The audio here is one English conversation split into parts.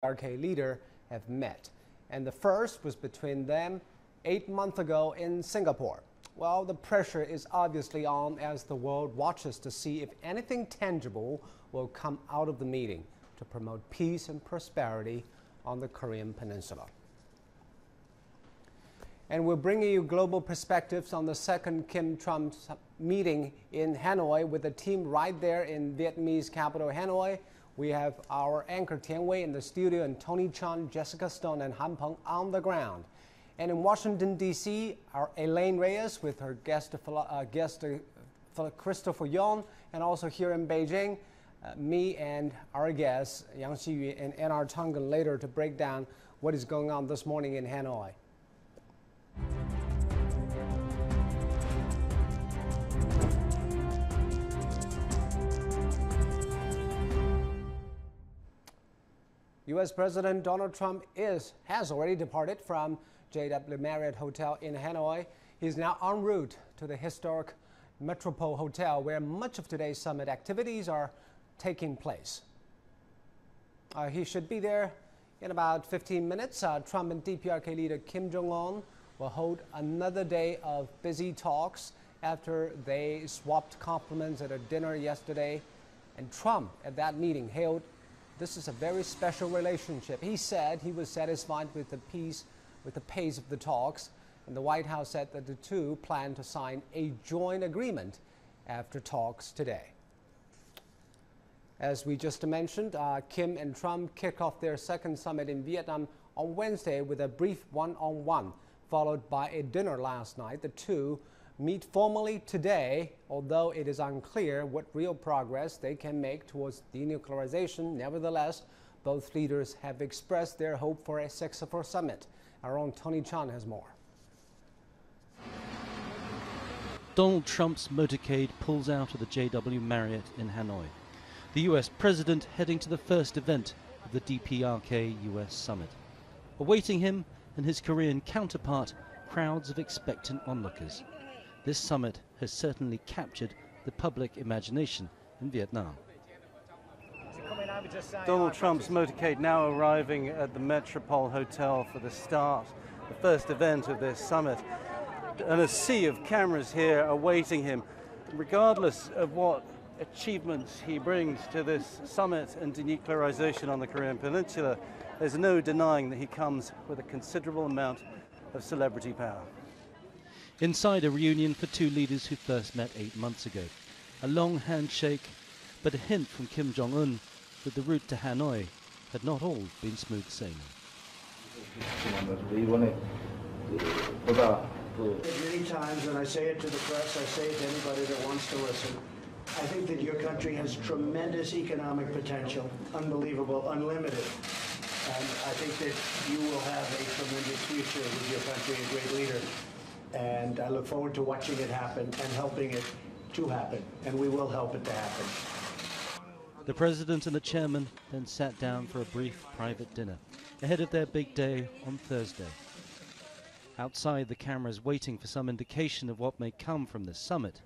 DPRK leader have met. And the first was between them 8 months ago in Singapore. Well, the pressure is obviously on as the world watches to see if anything tangible will come out of the meeting to promote peace and prosperity on the Korean Peninsula. And we're bringing you global perspectives on the second Kim-Trump meeting in Hanoi with the team right there in Vietnamese capital Hanoi. We have our anchor Tian Wei in the studio and Tony Chan, Jessica Stone, and Han Peng on the ground. And in Washington, D.C., our Elaine Reyes with her guest Christopher Yon, and also here in Beijing, me and our guests, Yang Xiyu and N.R. Tungan, later to break down what is going on this morning in Hanoi. U.S. President Donald Trump has already departed from JW Marriott Hotel in Hanoi. He's now en route to the historic Metropole Hotel, where much of today's summit activities are taking place. He should be there in about 15 minutes. Trump and DPRK leader Kim Jong Un will hold another day of busy talks after they swapped compliments at a dinner yesterday. And Trump at that meeting hailed this is a very special relationship. He said he was satisfied with the pace of the talks, and the White House said that the two plan to sign a joint agreement after talks today. As we just mentioned, Kim and Trump kicked off their second summit in Vietnam on Wednesday with a brief one-on-one, followed by a dinner last night. The two meet formally today, although it is unclear what real progress they can make towards denuclearization. Nevertheless, both leaders have expressed their hope for a successful summit. Our own Tony Chan has more. Donald Trump's motorcade pulls out of the JW Marriott in Hanoi. The U.S. president heading to the first event of the DPRK U.S. summit. Awaiting him and his Korean counterpart, crowds of expectant onlookers. This summit has certainly captured the public imagination in Vietnam. Donald Trump's motorcade now arriving at the Metropole Hotel for the start, the first event of this summit. And a sea of cameras here awaiting him. Regardless of what achievements he brings to this summit and denuclearization on the Korean Peninsula, there's no denying that he comes with a considerable amount of celebrity power. Inside a reunion for two leaders who first met 8 months ago. A long handshake, but a hint from Kim Jong Un that the route to Hanoi had not all been smooth sailing. Many times, and I say it to the press, I say it to anybody that wants to listen, I think that your country has tremendous economic potential, unbelievable, unlimited. And I think that you will have a tremendous future with your country, a great leader. And I look forward to watching it happen and helping it to happen. And we will help it to happen. The president and the chairman then sat down for a brief private dinner ahead of their big day on Thursday. Outside, the cameras waiting for some indication of what may come from this summit.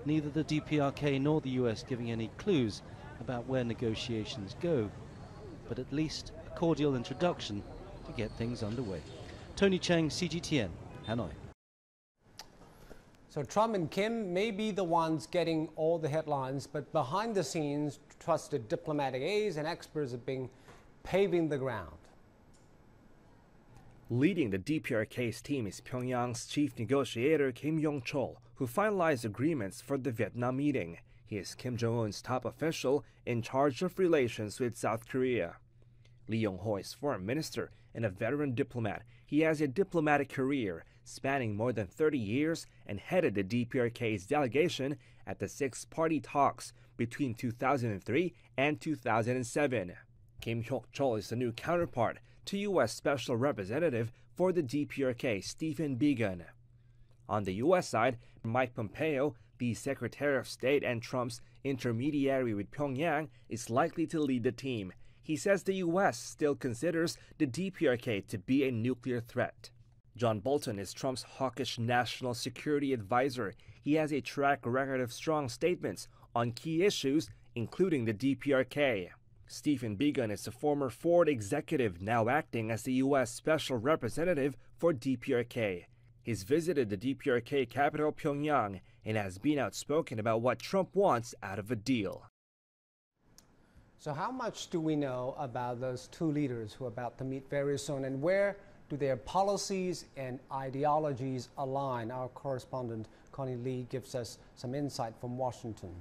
Neither the DPRK nor the US giving any clues about where negotiations go, but at least a cordial introduction to get things underway. Tony Chang, CGTN, Hanoi. So Trump and Kim may be the ones getting all the headlines, but behind the scenes, trusted diplomatic aides and experts have been paving the ground. Leading the DPRK's team is Pyongyang's chief negotiator Kim Yong-chol, who finalized agreements for the Vietnam meeting. He is Kim Jong Un's top official in charge of relations with South Korea. Lee Yong-ho is foreign minister and a veteran diplomat. He has a diplomatic career spanning more than 30 years and headed the DPRK's delegation at the six-party talks between 2003 and 2007. Kim Hyok-chol is the new counterpart to U.S. Special Representative for the DPRK, Stephen Biegun. On the U.S. side, Mike Pompeo, the Secretary of State and Trump's intermediary with Pyongyang, is likely to lead the team. He says the U.S. still considers the DPRK to be a nuclear threat. John Bolton is Trump's hawkish national security advisor. He has a track record of strong statements on key issues, including the DPRK. Stephen Biegun is a former Ford executive now acting as the U.S. Special Representative for DPRK. He's visited the DPRK capital, Pyongyang, and has been outspoken about what Trump wants out of a deal. So how much do we know about those two leaders who are about to meet very soon, and where do their policies and ideologies align? Our correspondent Connie Lee gives us some insight from Washington.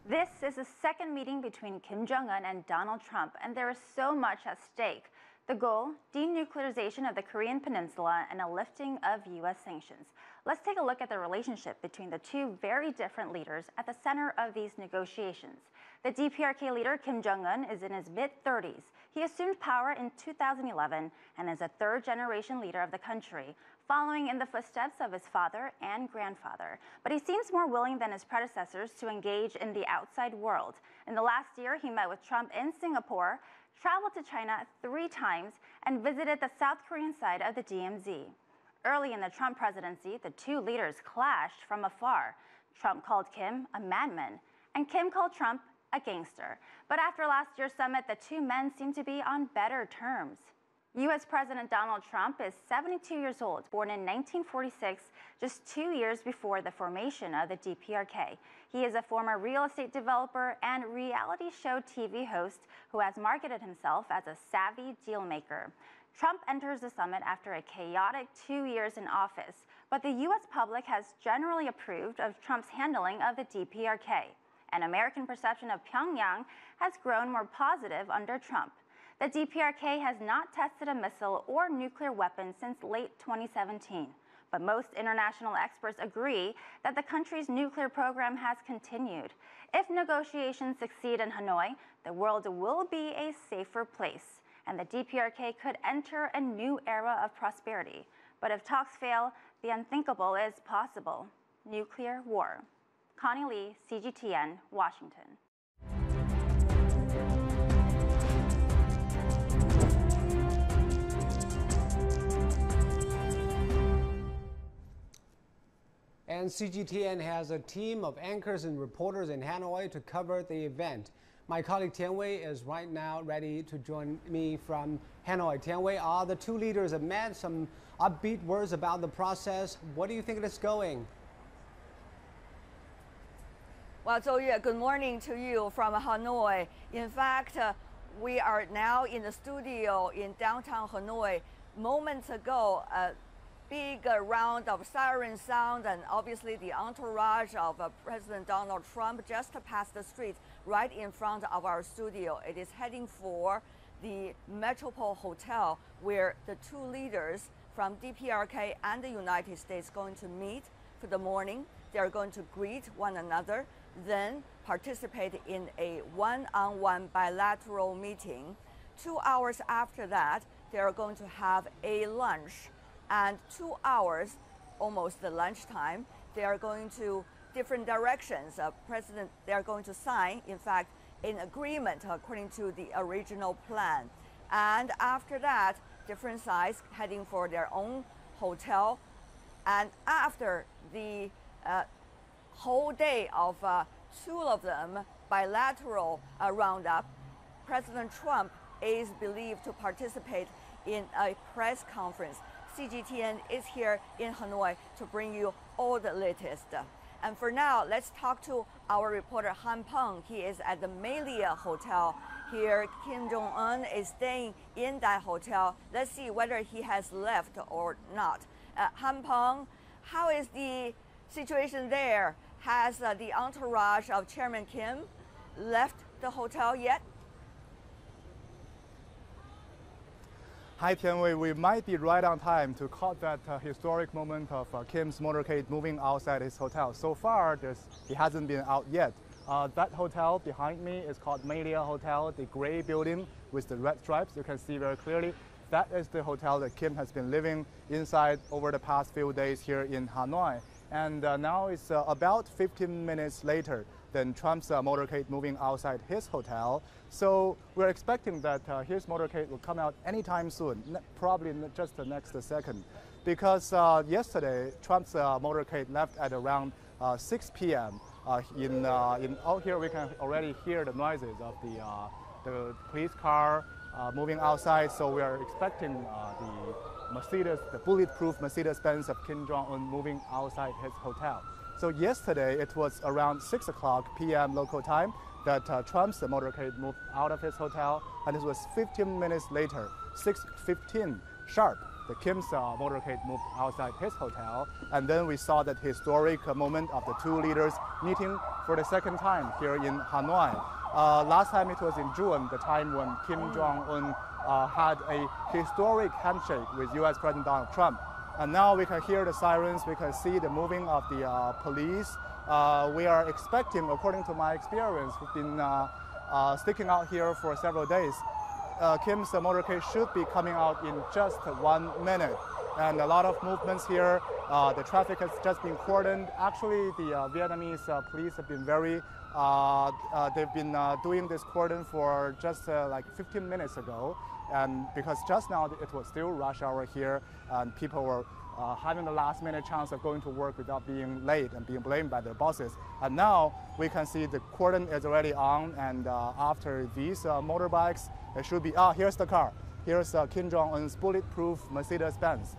This is the second meeting between Kim Jong Un and Donald Trump, and there is so much at stake. The goal, denuclearization of the Korean Peninsula and a lifting of U.S. sanctions. Let's take a look at the relationship between the two very different leaders at the center of these negotiations. The DPRK leader, Kim Jong Un, is in his mid-30s. He assumed power in 2011 and is a third-generation leader of the country, following in the footsteps of his father and grandfather. But he seems more willing than his predecessors to engage in the outside world. In the last year, he met with Trump in Singapore, traveled to China 3 times, and visited the South Korean side of the DMZ. Early in the Trump presidency, the two leaders clashed from afar. Trump called Kim a madman, and Kim called Trump a gangster. But after last year's summit, the two men seem to be on better terms. U.S. President Donald Trump is 72 years old, born in 1946, just 2 years before the formation of the DPRK. He is a former real estate developer and reality show TV host who has marketed himself as a savvy dealmaker. Trump enters the summit after a chaotic 2 years in office, but the U.S. public has generally approved of Trump's handling of the DPRK. An American perception of Pyongyang has grown more positive under Trump. The DPRK has not tested a missile or nuclear weapon since late 2017. But most international experts agree that the country's nuclear program has continued. If negotiations succeed in Hanoi, the world will be a safer place, and the DPRK could enter a new era of prosperity. But if talks fail, the unthinkable is possible: nuclear war. Connie Lee, CGTN, Washington. And CGTN has a team of anchors and reporters in Hanoi to cover the event. My colleague Tian Wei is right now ready to join me from Hanoi. Tian Wei, the two leaders have met. Some upbeat words about the process. What do you think it is going? Well, Zhou Yue, good morning to you from Hanoi. In fact, we are now in the studio in downtown Hanoi. Moments ago, a big round of siren sound and obviously the entourage of President Donald Trump just passed the street right in front of our studio. It is heading for the Metropole Hotel, where the two leaders from DPRK and the United States are going to meet for the morning. They are going to greet one another, then participate in a one-on-one bilateral meeting. 2 hours after that, they are going to have a lunch. And 2 hours, almost the lunchtime, they are going to different directions. They are going to sign, in fact, an agreement according to the original plan. And after that, different sides heading for their own hotel. And after the whole day of two of them bilateral roundup, President Trump is believed to participate in a press conference. CGTN is here in Hanoi to bring you all the latest. And for now, let's talk to our reporter Han Peng. He is at the Melia Hotel here. Kim Jong Un is staying in that hotel. Let's see whether he has left or not. Han Peng, how is the situation there? Has the entourage of Chairman Kim left the hotel yet? Hi, Tianwei. We might be right on time to caught that historic moment of Kim's motorcade moving outside his hotel. So far, he hasn't been out yet. That hotel behind me is called Melia Hotel, the gray building with the red stripes. You can see very clearly. That is the hotel that Kim has been living inside over the past few days here in Hanoi. And now it's about 15 minutes later than Trump's motorcade moving outside his hotel. So we're expecting that his motorcade will come out anytime soon, probably just the next second. Because yesterday, Trump's motorcade left at around 6 p.m. Out here we can already hear the noises of the police car moving outside. So we are expecting the bulletproof Mercedes-Benz of Kim Jong Un moving outside his hotel. So yesterday it was around 6 o'clock p.m. local time that Trump's motorcade moved out of his hotel, and it was 15 minutes later, 6:15 sharp, the Kim's motorcade moved outside his hotel, and then we saw that historic moment of the two leaders meeting for the second time here in Hanoi. Last time it was in June, the time when Kim Jong Un had a historic handshake with U.S. President Donald Trump. And now we can hear the sirens, we can see the moving of the police. We are expecting, according to my experience, we've been sticking out here for several days. Kim's motorcade should be coming out in just 1 minute. And a lot of movements here. The traffic has just been cordoned. Actually, the Vietnamese police have been they've been doing this cordon for just like 15 minutes ago. And because just now it was still rush hour here, and people were having the last minute chance of going to work without being late and being blamed by their bosses. And now we can see the cordon is already on, and after these motorbikes, it should be, here's the car. Here's Kim Jong Un's bulletproof Mercedes-Benz.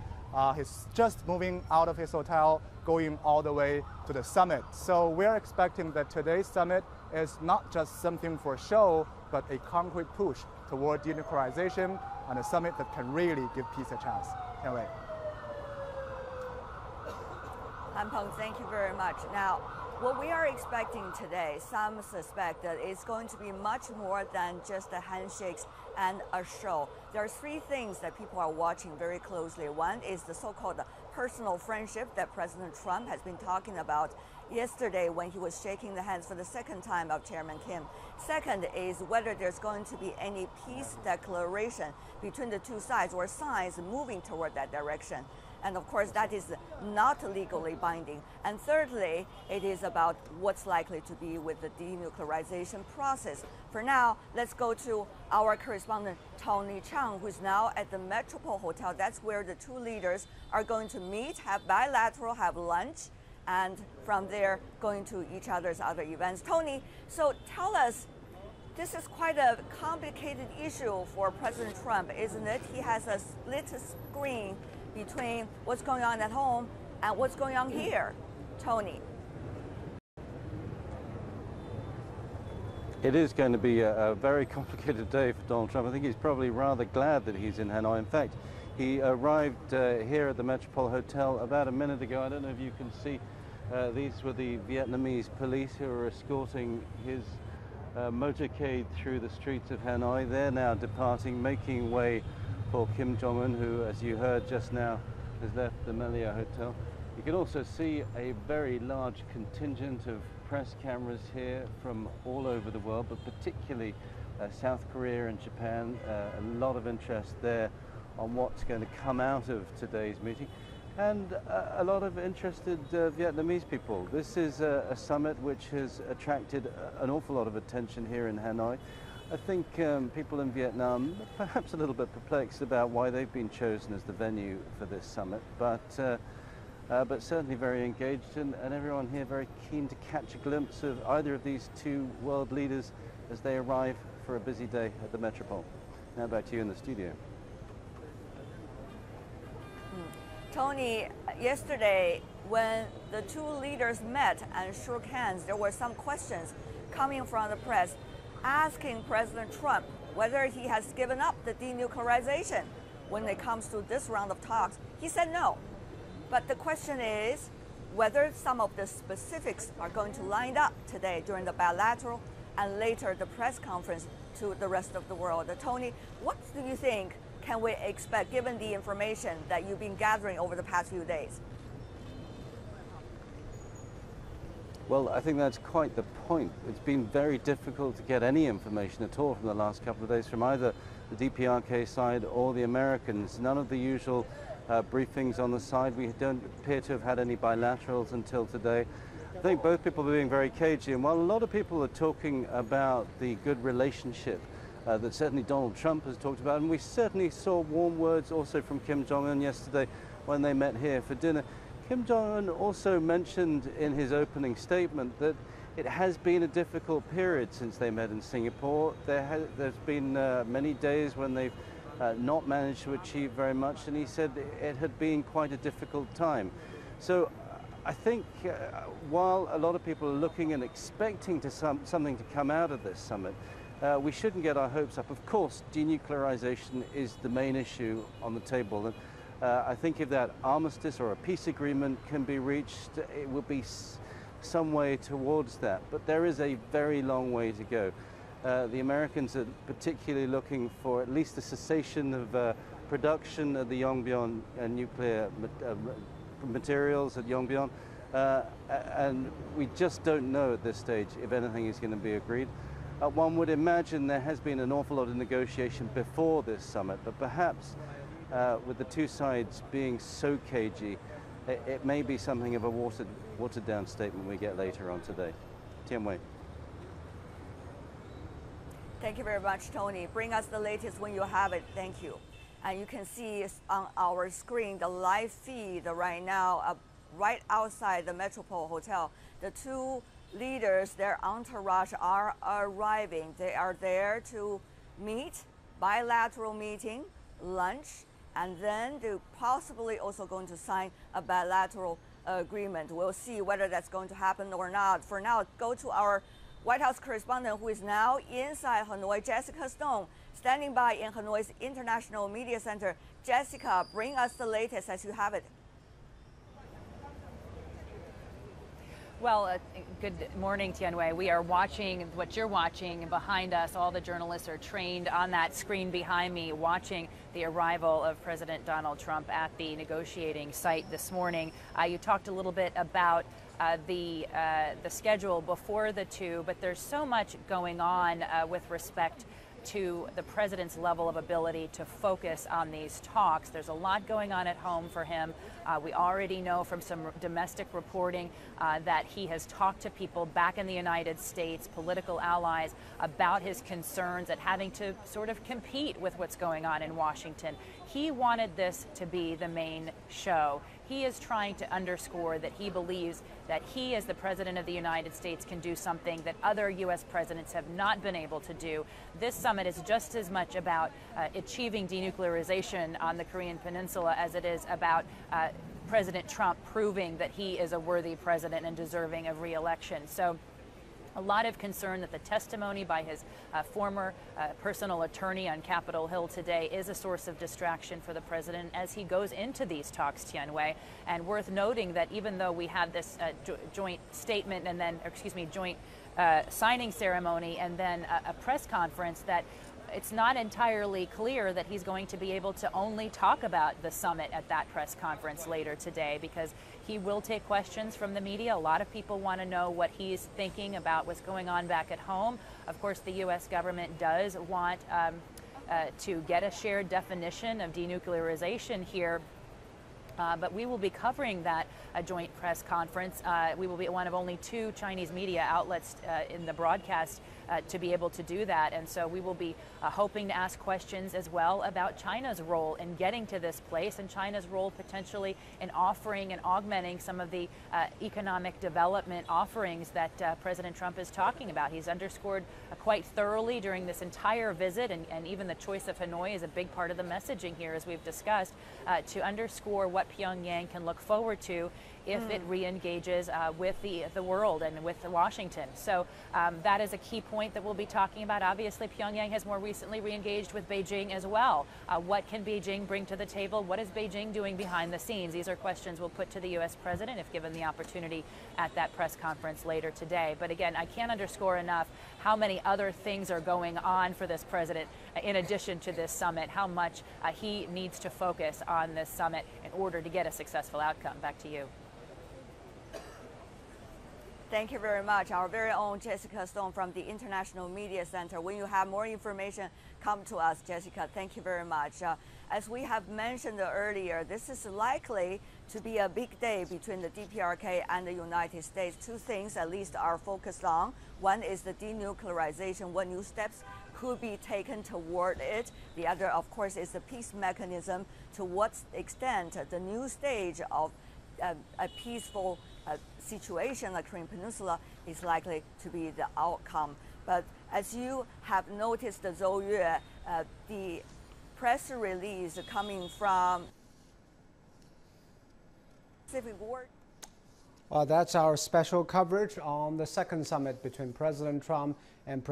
He's just moving out of his hotel, going all the way to the summit. So we're expecting that today's summit is not just something for show, but a concrete push toward denuclearization and a summit that can really give peace a chance. Can't wait. Han Peng, thank you very much. Now, what we are expecting today, some suspect that it's going to be much more than just the handshakes and a show. There are three things that people are watching very closely. One is the so-called personal friendship that President Trump has been talking about yesterday when he was shaking the hands for the second time of Chairman Kim. Second is whether there's going to be any peace declaration between the two sides or signs moving toward that direction. And of course, that is not legally binding. And thirdly, it is about what's likely to be with the denuclearization process. For now, let's go to our correspondent, Tony Chang, who's now at the Metropole Hotel. That's where the two leaders are going to meet, have bilateral, have lunch, and from there, going to each other's other events. Tony, so tell us, this is quite a complicated issue for President Trump, isn't it? He has a split screen between what's going on at home and what's going on here. Tony. It is going to be a very complicated day for Donald Trump. I think he's probably rather glad that he's in Hanoi. In fact, he arrived here at the Metropole Hotel about a minute ago. I don't know if you can see, these were the Vietnamese police who were escorting his motorcade through the streets of Hanoi. They're now departing, making way for Kim Jong Un, who, as you heard just now, has left the Melia Hotel. You can also see a very large contingent of press cameras here from all over the world, but particularly South Korea and Japan. A lot of interest there on what's going to come out of today's meeting, and a lot of interested Vietnamese people. This is a summit which has attracted an awful lot of attention here in Hanoi. I think people in Vietnam are perhaps a little bit perplexed about why they've been chosen as the venue for this summit, but certainly very engaged, and everyone here very keen to catch a glimpse of either of these two world leaders as they arrive for a busy day at the Metropole. Now back to you in the studio. Tony, yesterday when the two leaders met and shook hands, there were some questions coming from the press asking President Trump whether he has given up the denuclearization when it comes to this round of talks. He said no. But the question is whether some of the specifics are going to line up today during the bilateral and later the press conference to the rest of the world. Tony, what do you think can we expect given the information that you've been gathering over the past few days? Well, I think that's quite the point. It's been very difficult to get any information at all from the last couple of days from either the DPRK side or the Americans. None of the usual briefings on the side. We don't appear to have had any bilaterals until today. I think both people are being very cagey, and while a lot of people are talking about the good relationship that certainly Donald Trump has talked about, and we certainly saw warm words also from Kim Jong Un yesterday when they met here for dinner, Kim Jong Un also mentioned in his opening statement that it has been a difficult period since they met in Singapore. There's been many days when they've not managed to achieve very much, and he said it had been quite a difficult time. So I think while a lot of people are looking and expecting something to come out of this summit, we shouldn't get our hopes up. Of course, denuclearization is the main issue on the table. And I think if that armistice or a peace agreement can be reached, it will be some way towards that. But there is a very long way to go. The Americans are particularly looking for at least the cessation of production of the Yongbyon nuclear materials at Yongbyon. And we just don't know at this stage if anything is going to be agreed. One would imagine there has been an awful lot of negotiation before this summit, but perhaps with the two sides being so cagey, it may be something of a watered down statement we get later on today. Tianwei. Thank you very much, Tony. Bring us the latest when you have it. Thank you. And you can see on our screen the live feed right now, right outside the Metropole Hotel. The two leaders, their entourage are arriving. They are there to meet, bilateral meeting, lunch, and then they're possibly also going to sign a bilateral agreement. We'll see whether that's going to happen or not. For now, go to our White House correspondent who is now inside Hanoi, Jessica Stone, standing by in Hanoi's International Media Center. Jessica, bring us the latest as you have it. Well, good morning, Tianwei. We are watching what you're watching behind us. All the journalists are trained on that screen behind me, watching the arrival of President Donald Trump at the negotiating site this morning. You talked a little bit about the schedule before the two, but there's so much going on with respect to the president's level of ability to focus on these talks. There's a lot going on at home for him. We already know from some domestic reporting that he has talked to people back in the United States, political allies, about his concerns at having to sort of compete with what's going on in Washington. He wanted this to be the main show. He is trying to underscore that he believes that he, as the President of the United States, can do something that other U.S. presidents have not been able to do. This summit is just as much about achieving denuclearization on the Korean Peninsula as it is about President Trump proving that he is a worthy president and deserving of re-election. So a lot of concern that the testimony by his former personal attorney on Capitol Hill today is a source of distraction for the president as he goes into these talks, Tianwei. And worth noting that even though we have this joint statement and then, joint signing ceremony and then a press conference, that it's not entirely clear that he's going to be able to only talk about the summit at that press conference later today, because he will take questions from the media. A lot of people want to know what he's thinking about what's going on back at home. Of course, the U.S. government does want to get a shared definition of denuclearization here. But we will be covering that joint press conference. We will be one of only two Chinese media outlets in the broadcast to be able to do that. And so we will be hoping to ask questions as well about China's role in getting to this place and China's role potentially in offering and augmenting some of the economic development offerings that President Trump is talking about. He's underscored quite thoroughly during this entire visit, and even the choice of Hanoi is a big part of the messaging here, as we've discussed, to underscore what Pyongyang can look forward to if it re-engages with the world and with Washington. So that is a key point that we'll be talking about. Obviously, Pyongyang has more recently re-engaged with Beijing as well. What can Beijing bring to the table? What is Beijing doing behind the scenes? These are questions we'll put to the U.S. president if given the opportunity at that press conference later today. But again, I can't underscore enough how many other things are going on for this president in addition to this summit, how much he needs to focus on this summit in order to get a successful outcome. Back to you. Thank you very much. Our very own Jessica Stone from the International Media Center. When you have more information, come to us, Jessica. Thank you very much. As we have mentioned earlier, this is likely to be a big day between the DPRK and the United States. Two things at least are focused on. One is the denuclearization. What new steps could be taken toward it? The other, of course, is the peace mechanism. To what extent the new stage of a peaceful situation in the Korean Peninsula is likely to be the outcome. But as you have noticed, Zhou Yue, the press release coming from Pacific War. Well, that's our special coverage on the second summit between President Trump and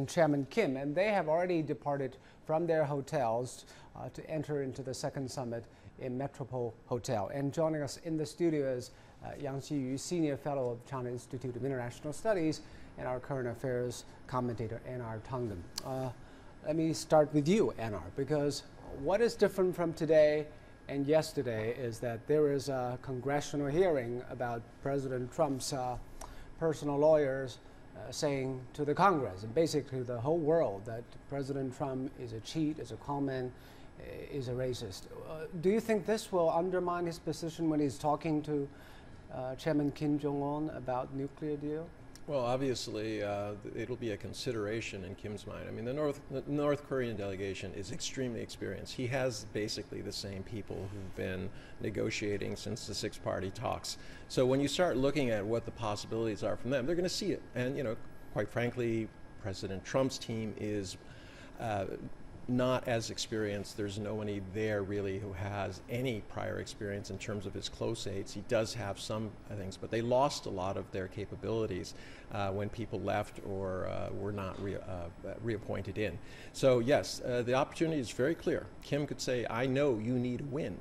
Chairman Kim, and they have already departed from their hotels to enter into the second summit in Metropole Hotel. And joining us in the studio is Yang Xiyu, Senior Fellow of China Institute of International Studies and our current affairs commentator, Anar Tangdam. Let me start with you, Anar, because what is different from today and yesterday is that there is a congressional hearing about President Trump's personal lawyers saying to the Congress and basically the whole world that President Trump is a cheat, is a conman, is a racist. Do you think this will undermine his position when he's talking to Chairman Kim Jong Un about nuclear deal? Well, obviously, it'll be a consideration in Kim's mind. I mean, the North Korean delegation is extremely experienced. He has basically the same people who've been negotiating since the six-party talks. So when you start looking at what the possibilities are from them, they're going to see it. And, you know, quite frankly, President Trump's team is not as experienced. There's nobody there really who has any prior experience in terms of his close aides. He does have some things, but they lost a lot of their capabilities when people left or were not reappointed in. So yes, the opportunity is very clear. Kim could say, I know you need a win.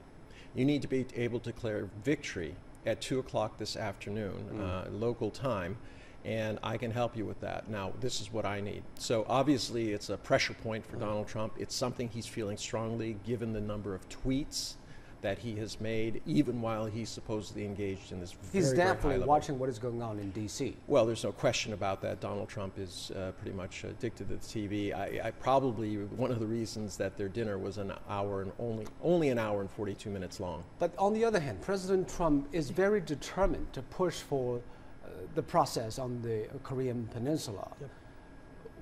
You need to be able to declare victory at 2 o'clock this afternoon, local time, and I can help you with that. Now, this is what I need. So obviously, it's a pressure point for Donald Trump. It's something he's feeling strongly, given the number of tweets that he has made, even while he's supposedly engaged in this He's very definitely high watching what is going on in D.C. Well, there's no question about that. Donald Trump is pretty much addicted to the TV. I probably, one of the reasons that their dinner was an hour and only an hour and 42 minutes long. But on the other hand, President Trump is very determined to push for the process on the Korean Peninsula. Yep.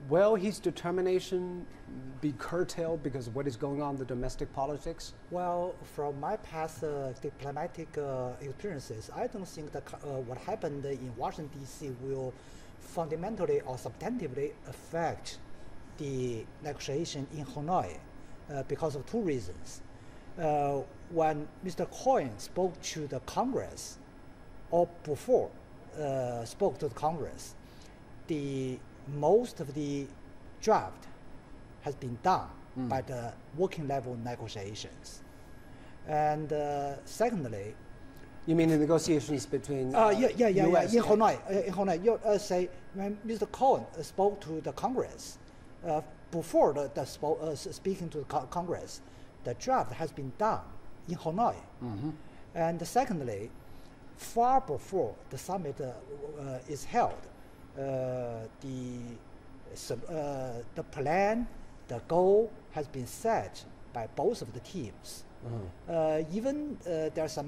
Will his determination be curtailed because of what is going on in the domestic politics? Well, from my past diplomatic experiences, I don't think that what happened in Washington, D.C. will fundamentally or substantively affect the negotiation in Hanoi because of two reasons. When Mr. Cohen spoke to the Congress, or before spoke to the Congress, most of the draft has been done by the working level negotiations. And secondly, you mean the negotiations between US in Hanoi, say when Mr. Cohen spoke to the Congress, before speaking to the Congress, the draft has been done in Hanoi. And secondly, far before the summit is held, the plan, the goal has been set by both of the teams. Even there's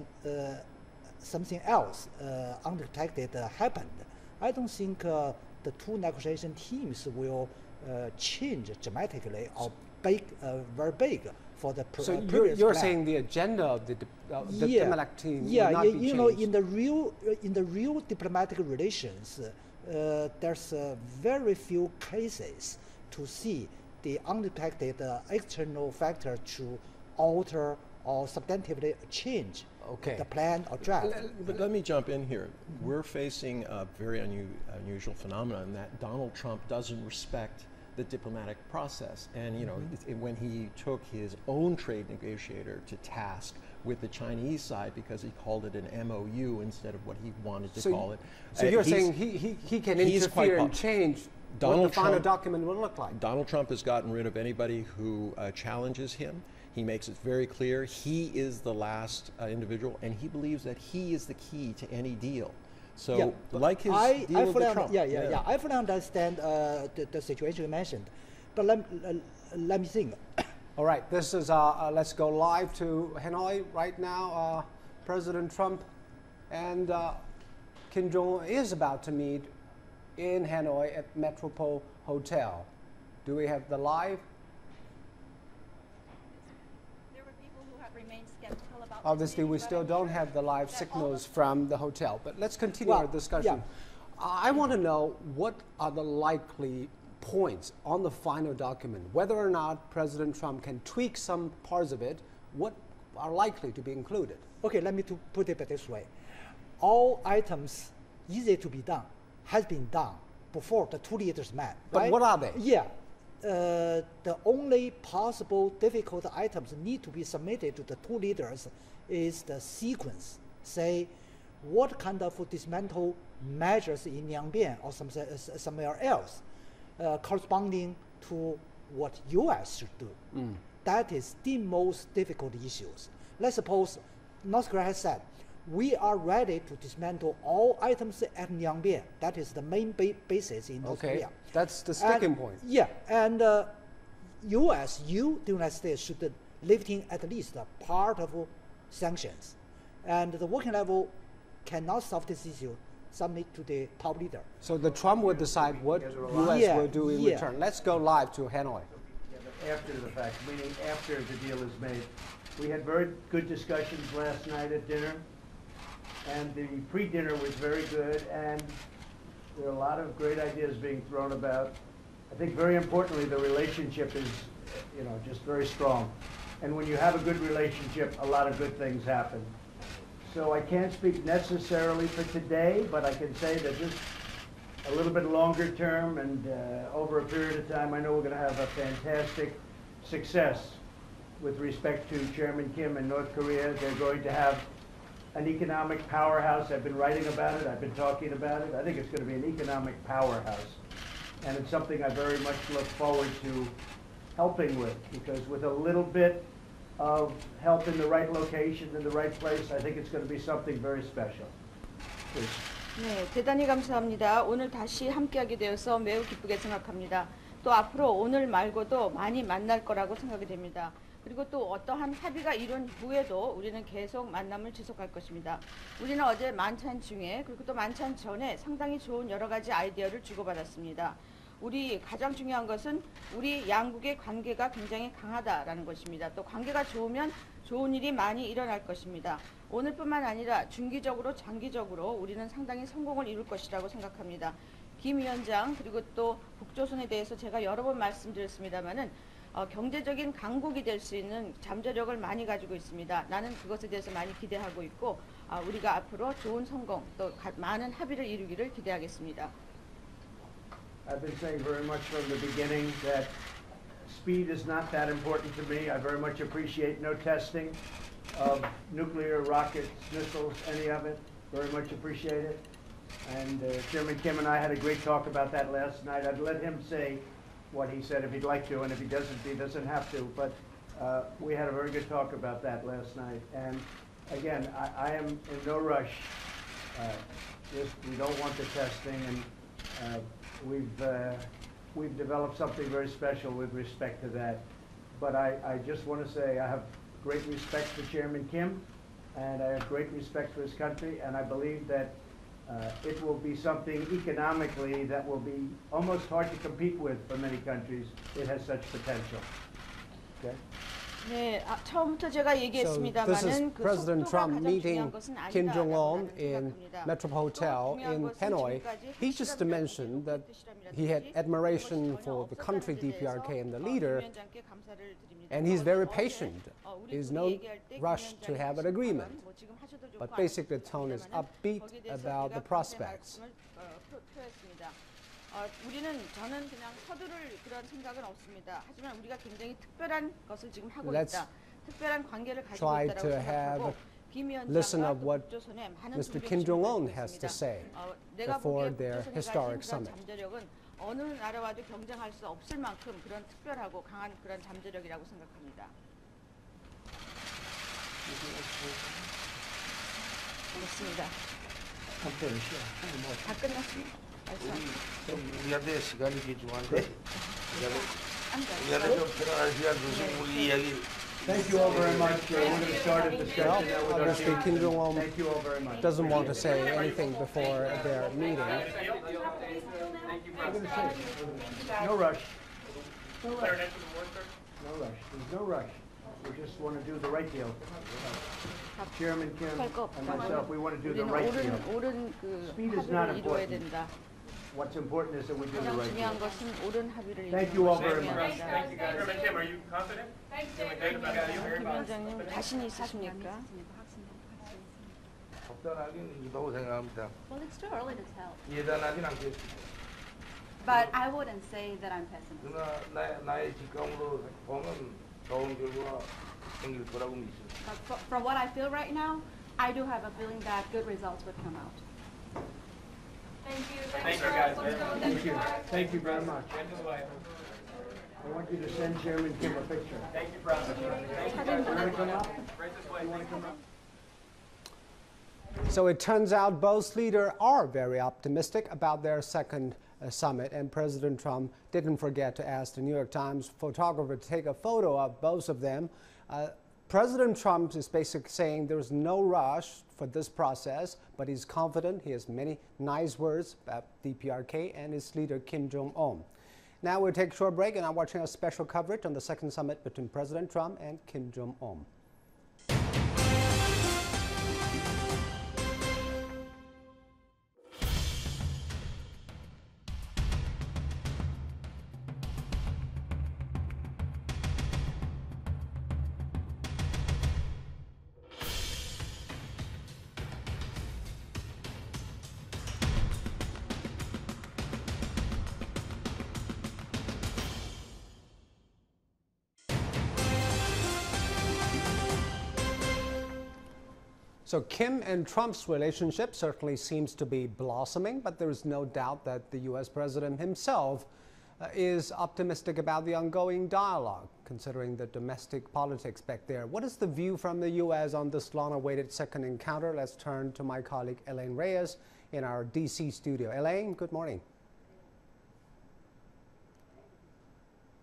something else unexpected happened. I don't think the two negotiation teams will change dramatically or very big for the so previous you're plan. saying the agenda of the diplomatic team will not be changed. You know, in the real diplomatic relations, there's very few cases to see the unexpected external factor to alter or substantively change the plan or draft. But let me jump in here. We're facing a very unusual phenomenon that Donald Trump doesn't respect the diplomatic process. And you know, when he took his own trade negotiator to task with the Chinese side because he called it an MOU instead of what he wanted to call it. So you're saying he can interfere and change what the final document will look like? Donald Trump has gotten rid of anybody who challenges him. He makes it very clear he is the last individual, and he believes that he is the key to any deal. So, like his deal with Trump. I fully understand the situation you mentioned, but let me think. All right, this is let's go live to Hanoi right now. President Trump and Kim Jong Un is about to meet in Hanoi at Metropole Hotel. Do we have the live? There were people who have remained skeptical about Obviously, we still don't have the live signals from the hotel, but let's continue our discussion. I want to know what are the likely points on the final document, whether or not President Trump can tweak some parts of it, what are likely to be included? Okay, let me put it this way. All items easy to be done has been done before the 2 leaders met. But right? what are they? Yeah. The only possible difficult items need to be submitted to the 2 leaders is the sequence. Say, what kind of dismantle measures in Liangbian or somewhere else corresponding to what U.S. should do. That is the most difficult issues. Let's suppose North Korea has said, we are ready to dismantle all items at Liangbian. That is the main basis in North Korea. That's the sticking point. Yeah, and U.S., the United States, should lifting at least a part of sanctions. And the working level cannot solve this issue, submit to the top leader. So the Trump will decide what U.S. will do in return. Let's go live to Hanoi. After the fact, meaning after the deal is made. We had very good discussions last night at dinner, and the pre-dinner was very good, and there are a lot of great ideas being thrown about. I think very importantly, the relationship is, just very strong. And when you have a good relationship, a lot of good things happen. So I can't speak necessarily for today, but I can say that just a little bit longer term and over a period of time, I know we're going to have a fantastic success with respect to Chairman Kim and North Korea. They're going to have an economic powerhouse. I've been writing about it. I've been talking about it. I think it's going to be an economic powerhouse. And it's something I very much look forward to helping with, because with a little bit of help in the right location, in the right place, I think it's going to be something very special. Please. 네, 대단히 감사합니다. 오늘 다시 함께하게 되어서 매우 기쁘게 생각합니다. 또 앞으로 오늘 말고도 많이 만날 거라고 생각이 됩니다. 그리고 또 어떠한 합의가 이룬 후에도 우리는 계속 만남을 지속할 것입니다. 우리는 어제 만찬 중에 그리고 또 만찬 전에 상당히 좋은 여러 가지 아이디어를 주고받았습니다. 우리 가장 중요한 것은 우리 양국의 관계가 굉장히 강하다라는 것입니다. 또 관계가 좋으면 좋은 일이 많이 일어날 것입니다. 오늘뿐만 아니라 중기적으로 장기적으로 우리는 상당히 성공을 이룰 것이라고 생각합니다. 김 위원장 그리고 또 북조선에 대해서 제가 여러 번 말씀드렸습니다마는 경제적인 강국이 될 수 있는 잠재력을 많이 가지고 있습니다. 나는 그것에 대해서 많이 기대하고 있고 우리가 앞으로 좋은 성공 또 많은 합의를 이루기를 기대하겠습니다. I've been saying very much from the beginning that speed is not that important to me. I very much appreciate no testing of nuclear rockets, missiles, any of it. Very much appreciate it. And Chairman Kim and I had a great talk about that last night. I'd let him say what he said if he'd like to, and if he doesn't have to. But we had a very good talk about that last night. And again, I am in no rush. We don't want the testing, and we've developed something very special with respect to that. But I just want to say I have great respect for Chairman Kim, and I have great respect for his country, and I believe that it will be something economically that will be almost hard to compete with for many countries. It has such potential. Okay? 네, 처음부터 제가 얘기했습니다만은 this is President Trump meeting Kim Jong Un in Metropole Hotel in Hanoi. He just mentioned that he had admiration for the country DPRK and the leader, and he's very patient. There's no rush to have an agreement. But basically the tone is upbeat about the prospects. 저는 그냥 서두를 그런 생각은 없습니다. 하지만 우리가 굉장히 특별한 것을 지금 하고 있다. 특별한 관계를 가지고 있다고 생각하고 김 위원장과 북조선의 많은 Mr. Kim Jong Un has to say before their historic summit. 잠재력은 어느 나라와도 경쟁할 수 없을 만큼 그런 특별하고 강한 그런 잠재력이라고 생각합니다. 그렇습니다. 다 끝났습니다. 우리한테 시간이 귀중한데 우리한테 좀 편안한 시간 주시면 우리 이야기. Thank you all very much. We're going to start a discussion now with our Obviously, Kim Jong Un Thank you all very much. doesn't want to say anything before their meeting. No rush. No rush. No rush. There's no rush. We just want to do the right deal. Chairman Kim and myself, we want to do the right deal. 옳은 Speed is not 합의를 이루어야 important. 된다. What's important is that we do the 가장 right 중요한 deal. 것은 옳은 합의를 Thank 이루는 you all 것이 very much. 중요하다. Thank you, guys. Chairman Kim, are you confident? Feeling good about it? 김 위원장님 자신 있으십니까? 적당하긴 있다고 생각합니다. Well, it's too early to tell. 예단하진 않겠습니다. But I wouldn't say that I'm pessimistic. 그러나 나의 직감으로 보면 좋은 결과가 생길 거라고 믿습니다. But from what I feel right now, I do have a feeling that good results would come out. Thank you, guys. Thank you. Thank you very much. I want you to send Chairman Kim a picture. Thank you, President. You want to come up? Right this way. You want to come up? So it turns out both leaders are very optimistic about their second summit, and President Trump didn't forget to ask the New York Times photographer to take a photo of both of them. President Trump is basically saying there's no rush for this process, but he's confident. He has many nice words about DPRK and his leader Kim Jong Un. Now we'll take a short break, and I'm watching a special coverage on the second summit between President Trump and Kim Jong Un. So Kim and Trump's relationship certainly seems to be blossoming, but there is no doubt that the U.S. president himself is optimistic about the ongoing dialogue, considering the domestic politics back there. What is the view from the U.S. on this long-awaited second encounter? Let's turn to my colleague Elaine Reyes in our D.C. studio. Elaine, good morning.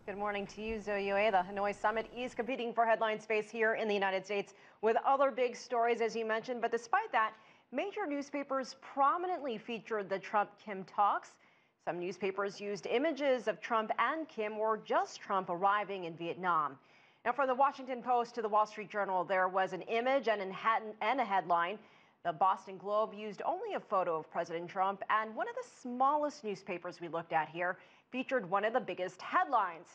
Good morning to you, Zhou Yue. The Hanoi summit is competing for headline space here in the United States with other big stories, as you mentioned. But despite that, major newspapers prominently featured the Trump-Kim talks. Some newspapers used images of Trump and Kim or just Trump arriving in Vietnam. Now, from the Washington Post to the Wall Street Journal, there was an image and a headline. The Boston Globe used only a photo of President Trump, and one of the smallest newspapers we looked at here featured one of the biggest headlines.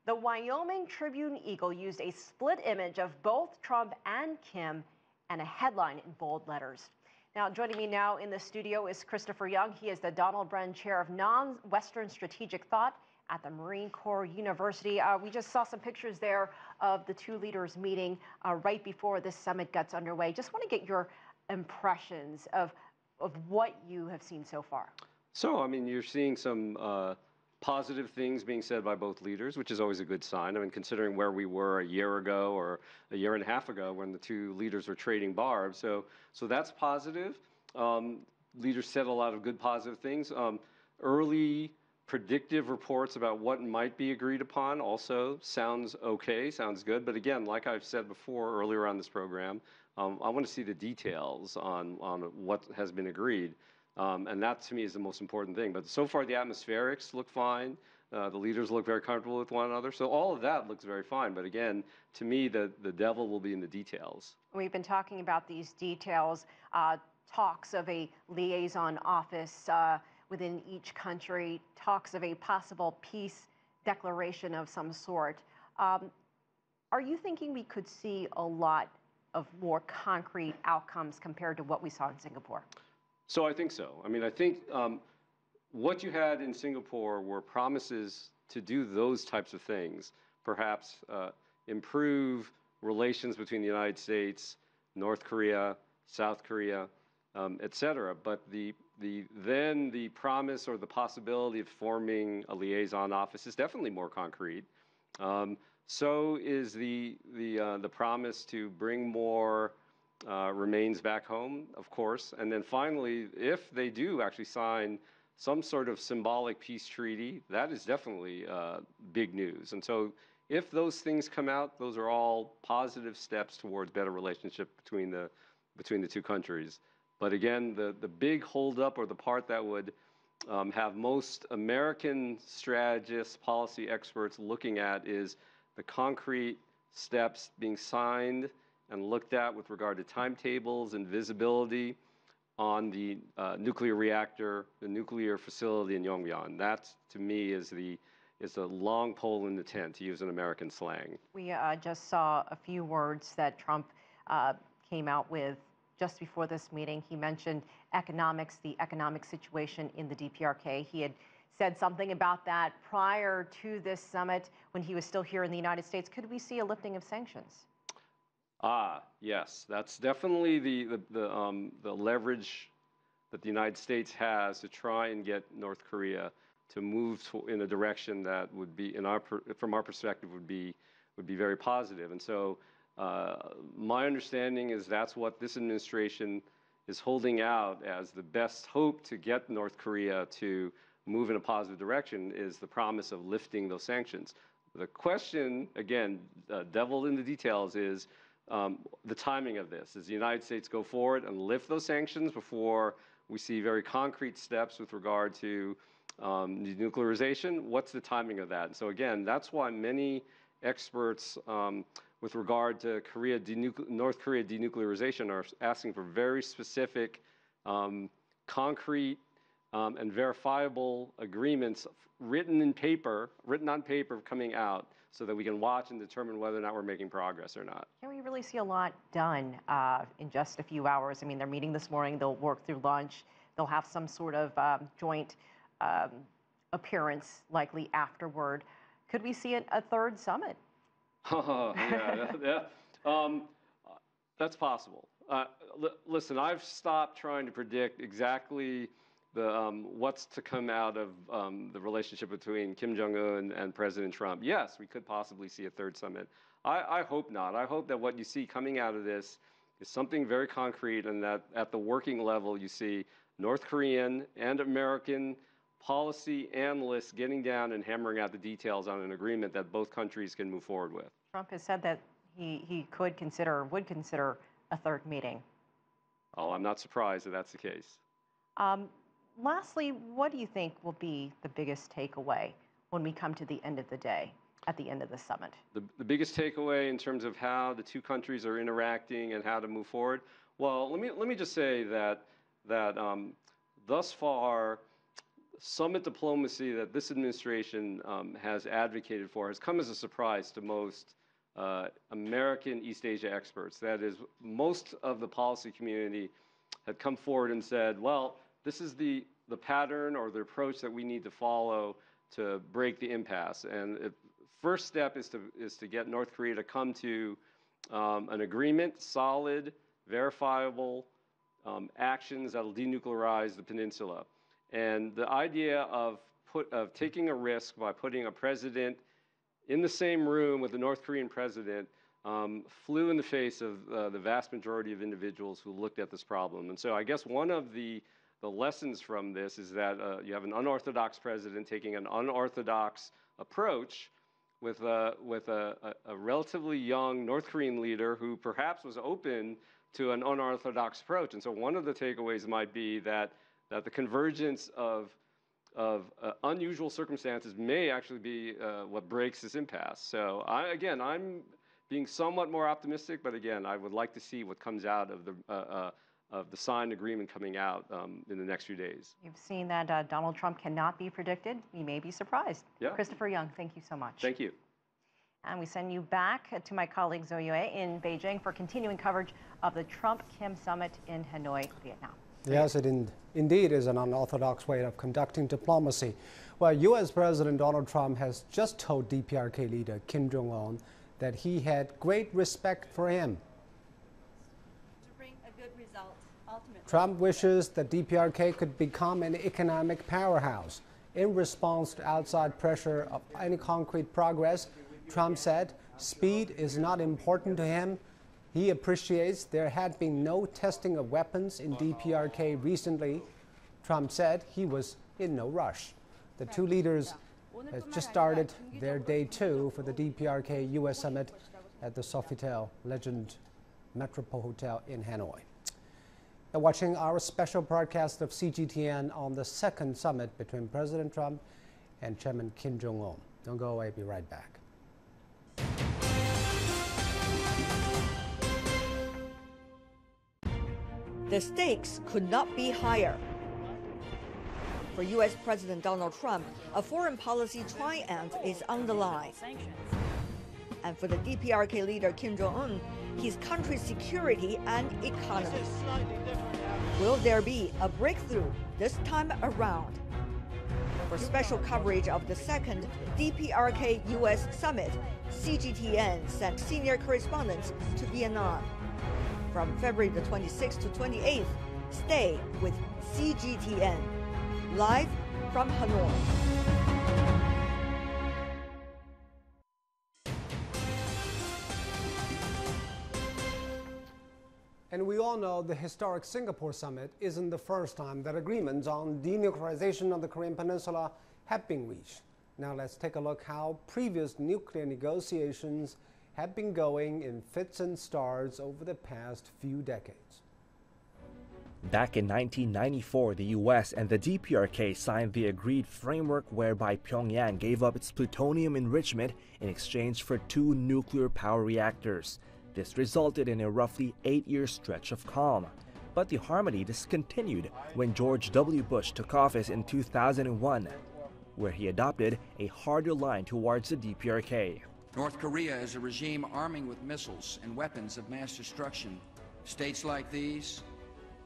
The Wyoming Tribune-Eagle used a split image of both Trump and Kim and a headline in bold letters. Now, joining me now in the studio is Christopher Young. He is the Donald Bren Chair of Non-Western Strategic Thought at the Marine Corps University. We just saw some pictures there of the two leaders meeting right before this summit gets underway. Just want to get your impressions of what you have seen so far. So, I mean, you're seeing some positive things being said by both leaders, which is always a good sign. I mean, considering where we were a year ago or a year and a half ago when the two leaders were trading barbs. So that's positive. Leaders said a lot of good positive things. Early predictive reports about what might be agreed upon also sounds okay, sounds good. But again, like I've said before earlier on this program, I want to see the details on what has been agreed. And that, to me, is the most important thing. But so far, the atmospherics look fine. The leaders look very comfortable with one another. So all of that looks very fine. But again, to me, the devil will be in the details. We've been talking about these details, talks of a liaison office within each country, talks of a possible peace declaration of some sort. Are you thinking we could see a lot of more concrete outcomes compared to what we saw in Singapore? So I think so. I mean, I think what you had in Singapore were promises to do those types of things, perhaps improve relations between the United States, North Korea, South Korea, et cetera. But then the promise or the possibility of forming a liaison office is definitely more concrete. So is the promise to bring more remains back home, of course. And then finally, if they do actually sign some sort of symbolic peace treaty, that is definitely big news. And so if those things come out, those are all positive steps towards better relationship between the two countries. But again, the big holdup, or the part that would have most American strategists, policy experts looking at, is the concrete steps being signed and looked at with regard to timetables and visibility on the nuclear reactor, the nuclear facility in Yongbyon. That, to me, is the long pole in the tent, to use an American slang. We just saw a few words that Trump came out with just before this meeting. He mentioned economics, the economic situation in the DPRK. He had said something about that prior to this summit when he was still here in the United States. Could we see a lifting of sanctions? Yes, that's definitely the leverage that the United States has to try and get North Korea to move in a direction that would be, from our perspective, would be very positive. And so, my understanding is that's what this administration is holding out as the best hope to get North Korea to move in a positive direction, is the promise of lifting those sanctions. The question, again, devil in the details, is the timing of this. Does the United States go forward and lift those sanctions before we see very concrete steps with regard to denuclearization? What's the timing of that? And so again, that's why many experts with regard to North Korea denuclearization are asking for very specific, concrete, and verifiable agreements written on paper coming out, so that we can watch and determine whether or not we're making progress or not. Can we really see a lot done in just a few hours? I mean, they're meeting this morning. They'll work through lunch. They'll have some sort of joint appearance likely afterward. Could we see a third summit? That's possible. Listen, I've stopped trying to predict exactly what's to come out of the relationship between Kim Jong Un and President Trump. Yes, we could possibly see a third summit. I hope not. I hope that what you see coming out of this is something very concrete, and that at the working level you see North Korean and American policy analysts getting down and hammering out the details on an agreement that both countries can move forward with. Trump has said that he would consider a third meeting. Oh, I'm not surprised that that's the case. Lastly, what do you think will be the biggest takeaway when we come to the end of the day, at the end of the summit? The biggest takeaway in terms of how the two countries are interacting and how to move forward? Well, let me just say that thus far, summit diplomacy that this administration has advocated for has come as a surprise to most American East Asia experts. That is, most of the policy community had come forward and said, well, this is the pattern or the approach that we need to follow to break the impasse. And the first step is to get North Korea to come to an agreement, solid, verifiable actions that will denuclearize the peninsula. And the idea of taking a risk by putting a president in the same room with the North Korean president flew in the face of the vast majority of individuals who looked at this problem. And so I guess one of the lessons from this is that you have an unorthodox president taking an unorthodox approach with a relatively young North Korean leader who perhaps was open to an unorthodox approach. And so one of the takeaways might be that the convergence of unusual circumstances may actually be what breaks this impasse. So I'm being somewhat more optimistic, but again, I would like to see what comes out of the signed agreement coming out in the next few days. You've seen that Donald Trump cannot be predicted. You may be surprised. Yeah. Christopher Young, thank you so much. Thank you. And we send you back to my colleague Zhou Yue in Beijing for continuing coverage of the Trump-Kim summit in Hanoi, Vietnam. Yes, it indeed is an unorthodox way of conducting diplomacy. Well, U.S. President Donald Trump has just told DPRK leader Kim Jong Un that he had great respect for him. To bring a good result, ultimately. Trump wishes that DPRK could become an economic powerhouse. In response to outside pressure of any concrete progress, Trump said speed is not important to him. He appreciates there had been no testing of weapons in DPRK recently. Trump said he was in no rush. The two leaders have just started their day 2 for the DPRK U.S. summit at the Sofitel Legend Metropole Hotel in Hanoi. Now, watching our special broadcast of CGTN on the second summit between President Trump and Chairman Kim Jong Un. Don't go away, be right back. The stakes could not be higher. For U.S. President Donald Trump, a foreign policy triumph is on the line. And for the DPRK leader Kim Jong Un, his country's security and economy. Will there be a breakthrough this time around? For special coverage of the second DPRK U.S. Summit, CGTN sent senior correspondents to Vietnam. From February the 26th to 28th, stay with CGTN, live from Hanoi. And we all know the historic Singapore summit isn't the first time that agreements on denuclearization of the Korean Peninsula have been reached. Now let's take a look how previous nuclear negotiations have been going in fits and starts over the past few decades. Back in 1994, the U.S. and the DPRK signed the agreed framework whereby Pyongyang gave up its plutonium enrichment in exchange for 2 nuclear power reactors. This resulted in a roughly 8-year stretch of calm. But the harmony discontinued when George W. Bush took office in 2001, where he adopted a harder line towards the DPRK. North Korea is a regime arming with missiles and weapons of mass destruction. States like these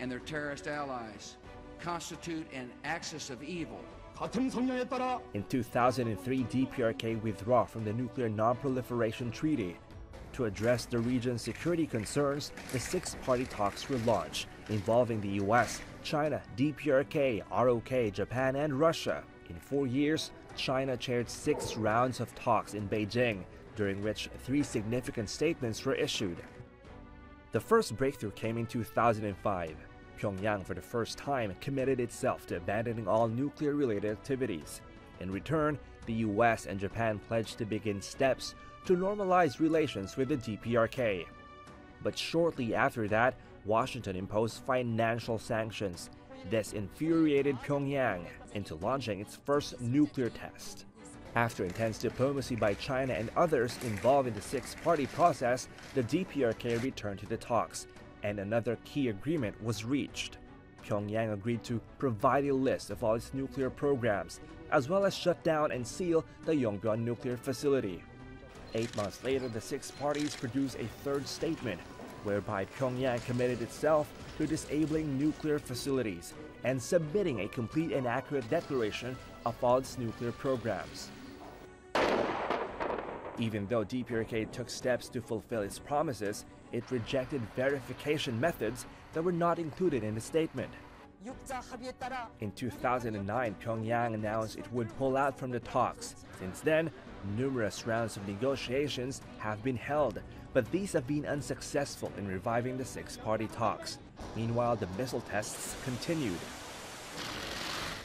and their terrorist allies constitute an axis of evil. In 2003, DPRK withdrew from the Nuclear Non-Proliferation Treaty. To address the region's security concerns, the 6-party talks were launched, involving the U.S., China, DPRK, ROK, Japan, and Russia. In 4 years, China chaired 6 rounds of talks in Beijing, during which 3 significant statements were issued. The first breakthrough came in 2005. Pyongyang, for the first time, committed itself to abandoning all nuclear-related activities. In return, the U.S. and Japan pledged to begin steps to normalize relations with the DPRK. But shortly after that, Washington imposed financial sanctions. This infuriated Pyongyang into launching its first nuclear test. After intense diplomacy by China and others involved in the 6-party process, the DPRK returned to the talks, and another key agreement was reached. Pyongyang agreed to provide a list of all its nuclear programs, as well as shut down and seal the Yongbyon nuclear facility. 8 months later, the 6 parties produced a 3rd statement, whereby Pyongyang committed itself to disabling nuclear facilities and submitting a complete and accurate declaration of all its nuclear programs. Even though DPRK took steps to fulfill its promises, it rejected verification methods that were not included in the statement. In 2009, Pyongyang announced it would pull out from the talks. Since then, numerous rounds of negotiations have been held, but these have been unsuccessful in reviving the 6-party talks. Meanwhile, the missile tests continued.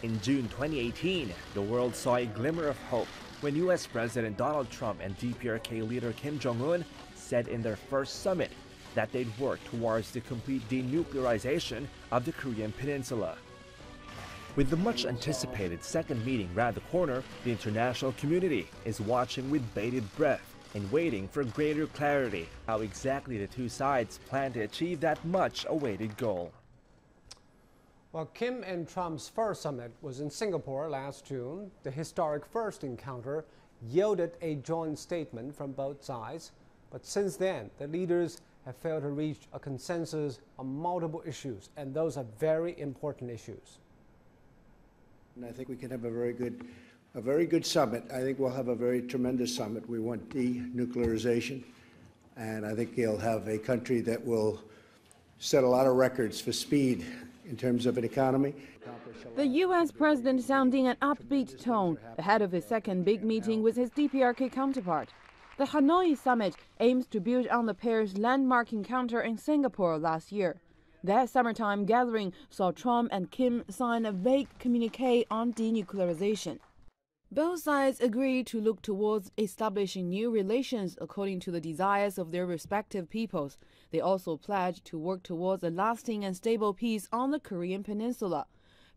In June 2018, the world saw a glimmer of hope when U.S. President Donald Trump and DPRK leader Kim Jong Un said in their first summit that they'd work towards the complete denuclearization of the Korean Peninsula. With the much-anticipated second meeting round the corner, the international community is watching with bated breath and waiting for greater clarity how exactly the 2 sides plan to achieve that much-awaited goal. Well, Kim and Trump's first summit was in Singapore last June. The historic first encounter yielded a joint statement from both sides. But since then, the leaders have failed to reach a consensus on multiple issues, and those are very important issues. And I think we can have a very good summit. I think we'll have a very tremendous summit. We want denuclearization, and I think you'll have a country that will set a lot of records for speed in terms of an economy. The U.S. president sounding an upbeat tone ahead of his second big meeting with his DPRK counterpart. The Hanoi summit aims to build on the pair's landmark encounter in Singapore last year. That summertime gathering saw Trump and Kim sign a vague communique on denuclearization. Both sides agreed to look towards establishing new relations according to the desires of their respective peoples. They also pledged to work towards a lasting and stable peace on the Korean Peninsula.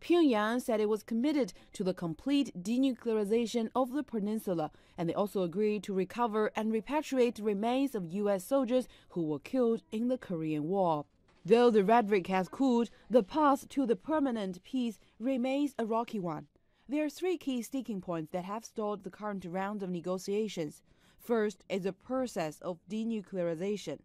Pyongyang said it was committed to the complete denuclearization of the peninsula, and they also agreed to recover and repatriate the remains of U.S. soldiers who were killed in the Korean War. Though the rhetoric has cooled, the path to the permanent peace remains a rocky one. There are three key sticking points that have stalled the current round of negotiations. First is the process of denuclearization.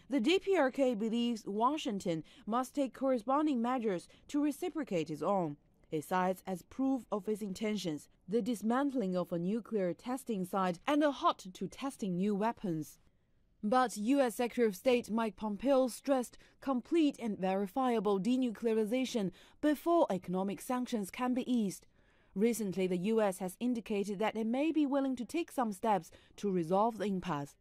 The DPRK believes Washington must take corresponding measures to reciprocate its own. It cites as proof of its intentions the dismantling of a nuclear testing site and a halt to testing new weapons. But U.S. Secretary of State Mike Pompeo stressed complete and verifiable denuclearization before economic sanctions can be eased. Recently, the U.S. has indicated that it may be willing to take some steps to resolve the impasse.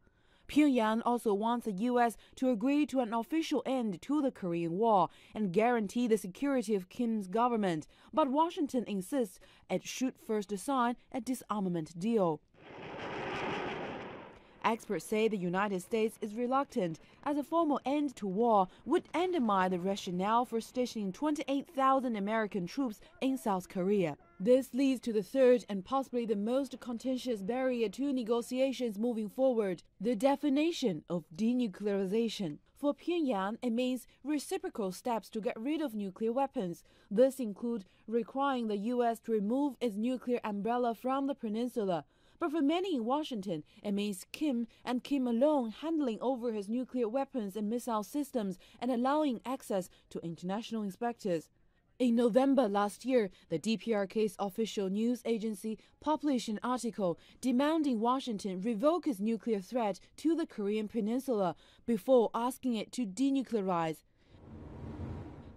Pyongyang also wants the U.S. to agree to an official end to the Korean War and guarantee the security of Kim's government, but Washington insists it should first sign a disarmament deal. Experts say the United States is reluctant, as a formal end to war would undermine the rationale for stationing 28,000 American troops in South Korea. This leads to the third and possibly the most contentious barrier to negotiations moving forward, the definition of denuclearization. For Pyongyang, it means reciprocal steps to get rid of nuclear weapons. This includes requiring the U.S. to remove its nuclear umbrella from the peninsula. But for many in Washington, it means Kim and Kim alone handling over his nuclear weapons and missile systems and allowing access to international inspectors. In November last year, the DPRK's official news agency published an article demanding Washington revoke its nuclear threat to the Korean peninsula before asking it to denuclearize.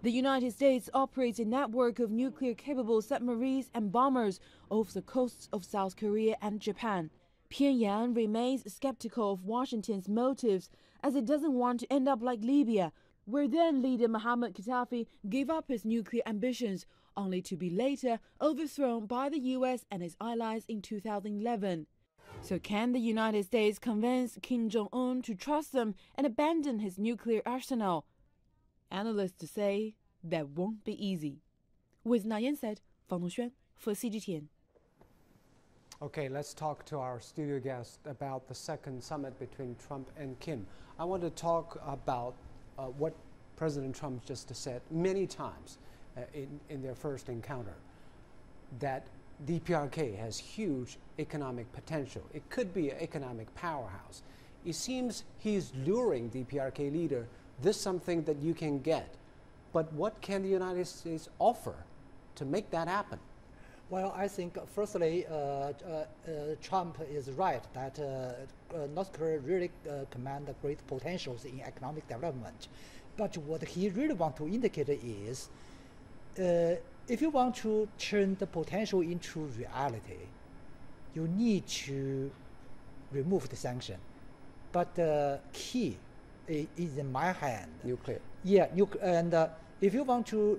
The United States operates a network of nuclear-capable submarines and bombers off the coasts of South Korea and Japan. Pyongyang remains skeptical of Washington's motives, as it doesn't want to end up like Libya, where then-leader Muammar Gaddafi gave up his nuclear ambitions, only to be later overthrown by the U.S. and its allies in 2011. So can the United States convince Kim Jong Un to trust them and abandon his nuclear arsenal? Analysts say that won't be easy. With Nayan said, Fang Dongxuan for CGTN. Okay, let's talk to our studio guest about the second summit between Trump and Kim. I want to talk about what President Trump just said many times in their first encounter, that DPRK has huge economic potential. It could be an economic powerhouse. It seems he's luring DPRK leader, this is something that you can get. But what can the United States offer to make that happen? Well, I think firstly, Trump is right that North Korea really commands great potentials in economic development. But what he really wants to indicate is, if you want to turn the potential into reality, you need to remove the sanction. But the key is in my hand. Nuclear. Yeah, and if you want to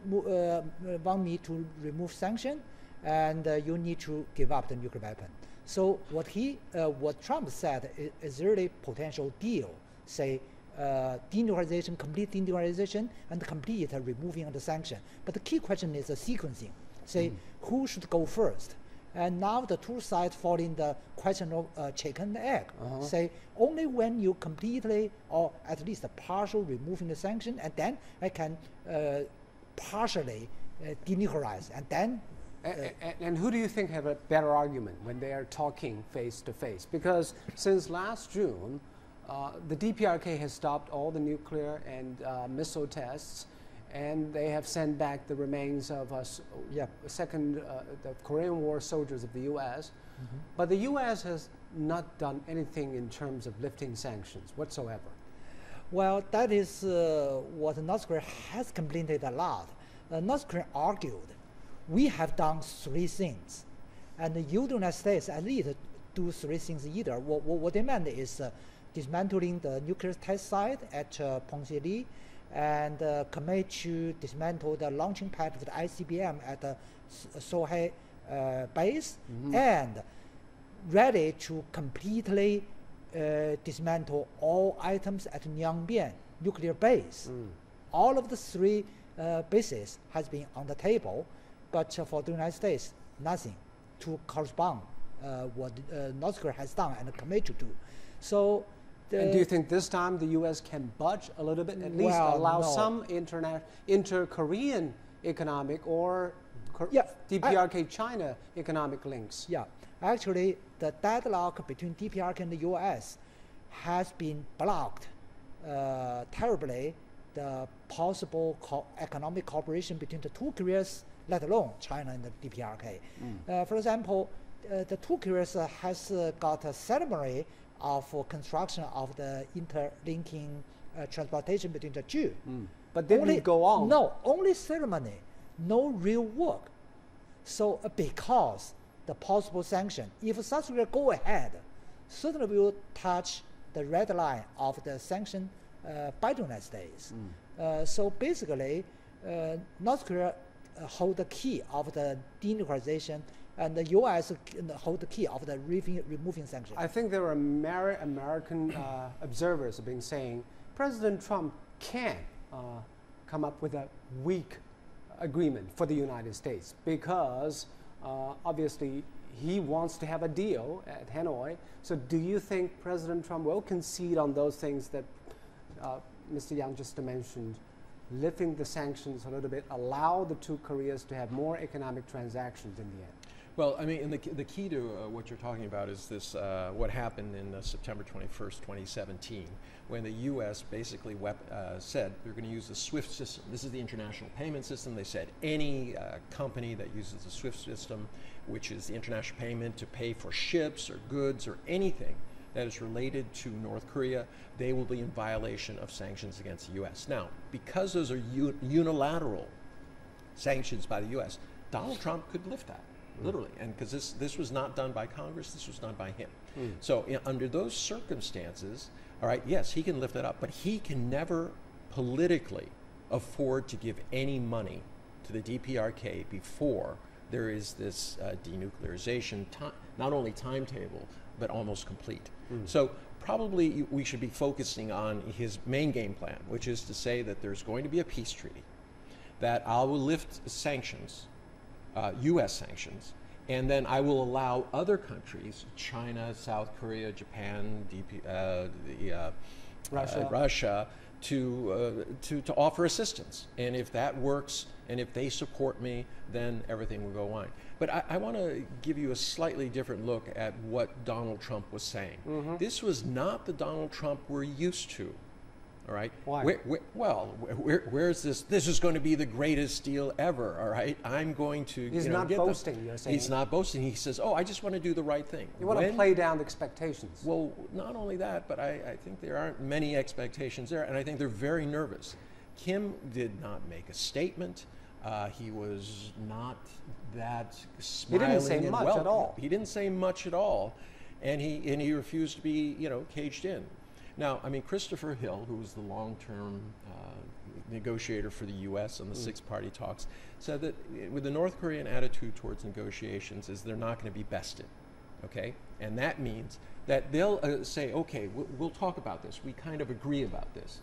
want me to remove sanction, and you need to give up the nuclear weapon. So what Trump said is really potential deal. Say denuclearization, complete denuclearization, and complete removing of the sanction. But the key question is the sequencing. Say who should go first? And now the two sides fall in the question of chicken and egg. Say only when you completely or at least partial removing the sanction, and then I can partially denuclearize, and then. And who do you think have a better argument when they are talking face to face? Because since last June, the DPRK has stopped all the nuclear and missile tests, and they have sent back the remains of the Korean War soldiers of the U.S. But the U.S. has not done anything in terms of lifting sanctions whatsoever. Well, that is what North Korea has complained a lot. North Korea argued, we have done three things, and the United States at least do three things either. What they meant is dismantling the nuclear test site at Ponggye-ri, and commit to dismantle the launching pad of the ICBM at the Sohae base, and ready to completely dismantle all items at Nyangbian nuclear base. All of the three bases has been on the table, but for the United States, nothing to correspond what North Korea has done and committed to do. So And do you think this time the U.S. can budge a little bit, at least allow some inter-Korean economic or DPRK China economic links? Yeah, actually, the deadlock between DPRK and the U.S. has been blocked terribly. The possible economic cooperation between the two Koreas, let alone China and the DPRK. For example, the two Koreas has got a ceremony of construction of the interlinking transportation between the two. But didn't it go on? No, only ceremony, no real work. So because the possible sanction, if South Korea go ahead, certainly will touch the red line of the sanction by the United States. So basically, North Korea hold the key of the denuclearization, and the U.S. hold the key of the removing sanctions. I think there are American observers have been saying President Trump can come up with a weak agreement for the United States because obviously he wants to have a deal at Hanoi. So do you think President Trump will concede on those things that Mr. Yang just mentioned, lifting the sanctions a little bit, allow the two Koreas to have more economic transactions in the end? Well, I mean, the key to what you're talking about is this, what happened in September 21st, 2017, when the U.S. basically said they're going to use the SWIFT system. This is the international payment system. They said any company that uses the SWIFT system, which is the international payment to pay for ships or goods or anything that is related to North Korea, they will be in violation of sanctions against the U.S. Now, because those are unilateral sanctions by the U.S., Donald Trump could lift that. Literally, and because this was not done by Congress, this was done by him. So under those circumstances, all right, yes, he can lift it up, but he can never politically afford to give any money to the DPRK before there is this denuclearization, not only timetable, but almost complete. So probably we should be focusing on his main game plan, which is to say that there's going to be a peace treaty, that I will lift sanctions, U.S. sanctions, and then I will allow other countries, China, South Korea, Japan, Russia, to offer assistance. And if that works, and if they support me, then everything will go on. But I want to give you a slightly different look at what Donald Trump was saying. This was not the Donald Trump we're used to. All right. Why? Where's this? This is going to be the greatest deal ever. All right. I'm going to. He's not boasting. You're saying. He's not boasting. He says, "Oh, I just want to do the right thing." You want to play down the expectations. Well, not only that, but I think there aren't many expectations there, and I think they're very nervous. Kim did not make a statement. He was not that smiling. He didn't say much at all. He didn't say much at all, and he refused to be, caged in. Now, I mean, Christopher Hill, who was the long-term negotiator for the U.S. on the six-party talks, said that with the North Korean attitude towards negotiations is they're not going to be bested, okay? And that means that they'll say, okay, we'll talk about this. We kind of agree about this.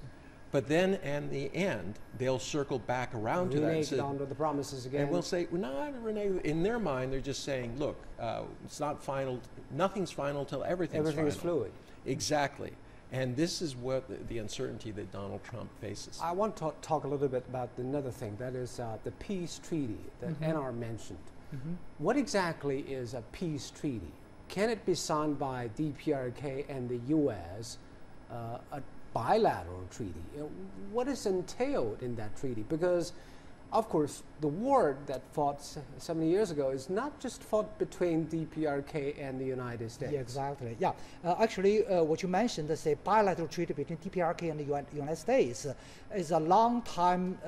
But then, in the end, they'll circle back around to that and say, down to the promises again. And we'll say, well, not renege. In their mind, they're just saying, look, it's not final. Nothing's final till everything's final. Everything is fluid. Exactly. And this is what the uncertainty that Donald Trump faces. I want to talk a little bit about another thing, that is the peace treaty that NR mentioned. What exactly is a peace treaty? Can it be signed by DPRK and the U.S., a bilateral treaty? What is entailed in that treaty? Because, of course, the war that fought 70 years ago is not just fought between DPRK and the United States. Yeah, exactly. Yeah, actually, what you mentioned, say bilateral treaty between DPRK and the United States, is a long time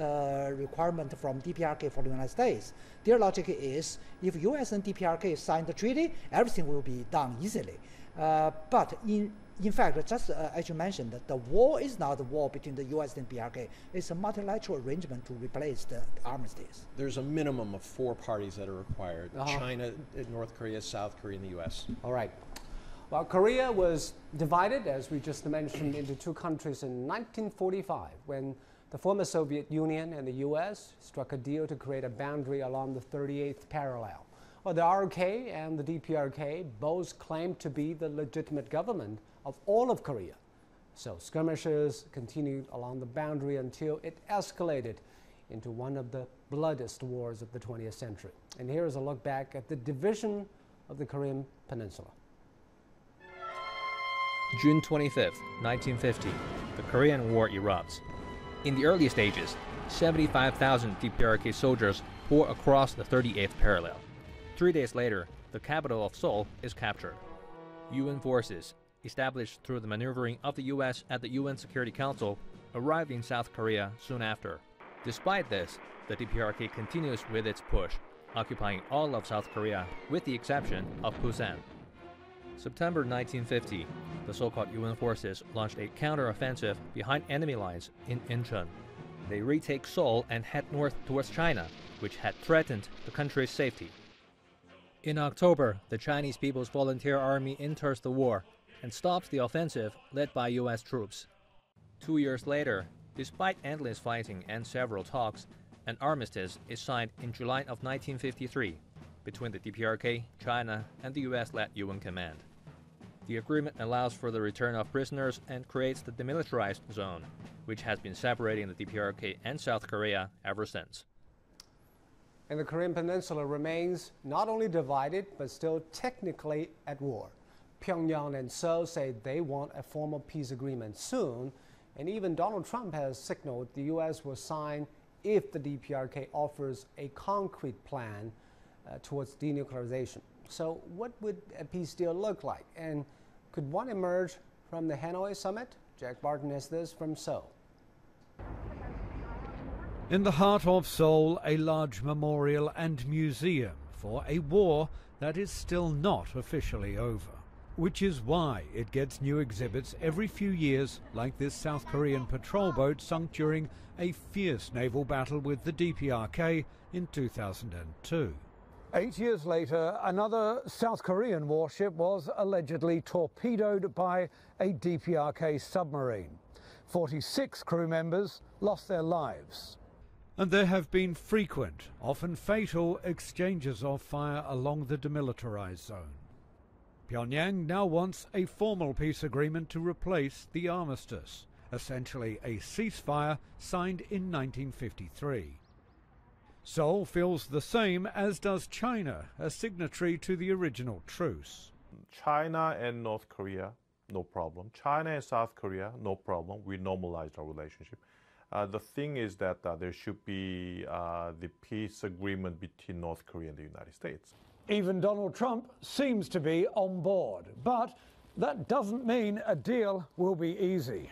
requirement from DPRK for the United States. Their logic is, if U.S. and DPRK sign the treaty, everything will be done easily. But in fact, just as you mentioned, the war is not a war between the U.S. and DPRK. It's a multilateral arrangement to replace the armistice. There's a minimum of 4 parties that are required: China, North Korea, South Korea, and the U.S. All right. Well, Korea was divided, as we just mentioned, into 2 countries in 1945 when the former Soviet Union and the U.S. struck a deal to create a boundary along the 38th parallel. Well, the RK and the DPRK both claimed to be the legitimate government of all of Korea. So skirmishes continued along the boundary until it escalated into one of the bloodiest wars of the 20th century. And here is a look back at the division of the Korean Peninsula. June 25th, 1950, the Korean War erupts. In the early stages, 75,000 DPRK soldiers pour across the 38th parallel. 3 days later, the capital of Seoul is captured. UN forces, established through the maneuvering of the U.S. at the UN Security Council, arrived in South Korea soon after. Despite this, the DPRK continues with its push, occupying all of South Korea with the exception of Busan. September 1950, the so-called UN forces launched a counter-offensive behind enemy lines in Incheon. They retake Seoul and head north towards China, which had threatened the country's safety. In October, the Chinese People's Volunteer Army enters the war and stops the offensive led by U.S. troops. 2 years later, despite endless fighting and several talks, an armistice is signed in July of 1953 between the DPRK, China, and the U.S.-led UN command. The agreement allows for the return of prisoners and creates the demilitarized zone, which has been separating the DPRK and South Korea ever since. And the Korean Peninsula remains not only divided, but still technically at war. Pyongyang and Seoul say they want a formal peace agreement soon, and even Donald Trump has signaled the U.S. will sign if the DPRK offers a concrete plan towards denuclearization. So what would a peace deal look like? And could one emerge from the Hanoi summit? Jack Barton has this from Seoul. In the heart of Seoul, a large memorial and museum for a war that is still not officially over, which is why it gets new exhibits every few years, like this South Korean patrol boat sunk during a fierce naval battle with the DPRK in 2002. 8 years later, another South Korean warship was allegedly torpedoed by a DPRK submarine. 46 crew members lost their lives. And there have been frequent, often fatal, exchanges of fire along the demilitarized zone. Pyongyang now wants a formal peace agreement to replace the armistice, essentially a ceasefire signed in 1953. Seoul feels the same, as does China, a signatory to the original truce. China and North Korea, no problem. China and South Korea, no problem. We normalized our relationship. The thing is that there should be the peace agreement between North Korea and the United States. Even Donald Trump seems to be on board, but that doesn't mean a deal will be easy.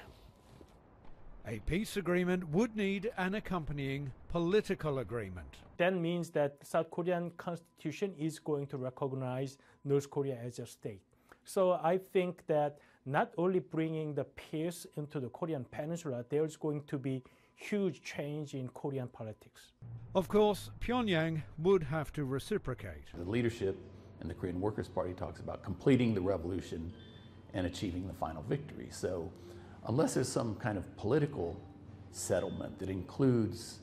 A peace agreement would need an accompanying political agreement. That means that South Korean constitution is going to recognize North Korea as a state. So I think that not only bringing the peace into the Korean peninsula, there's going to be huge change in Korean politics. Of course, Pyongyang would have to reciprocate. The leadership in the Korean Workers' Party talks about completing the revolution and achieving the final victory. So unless there's some kind of political settlement that includes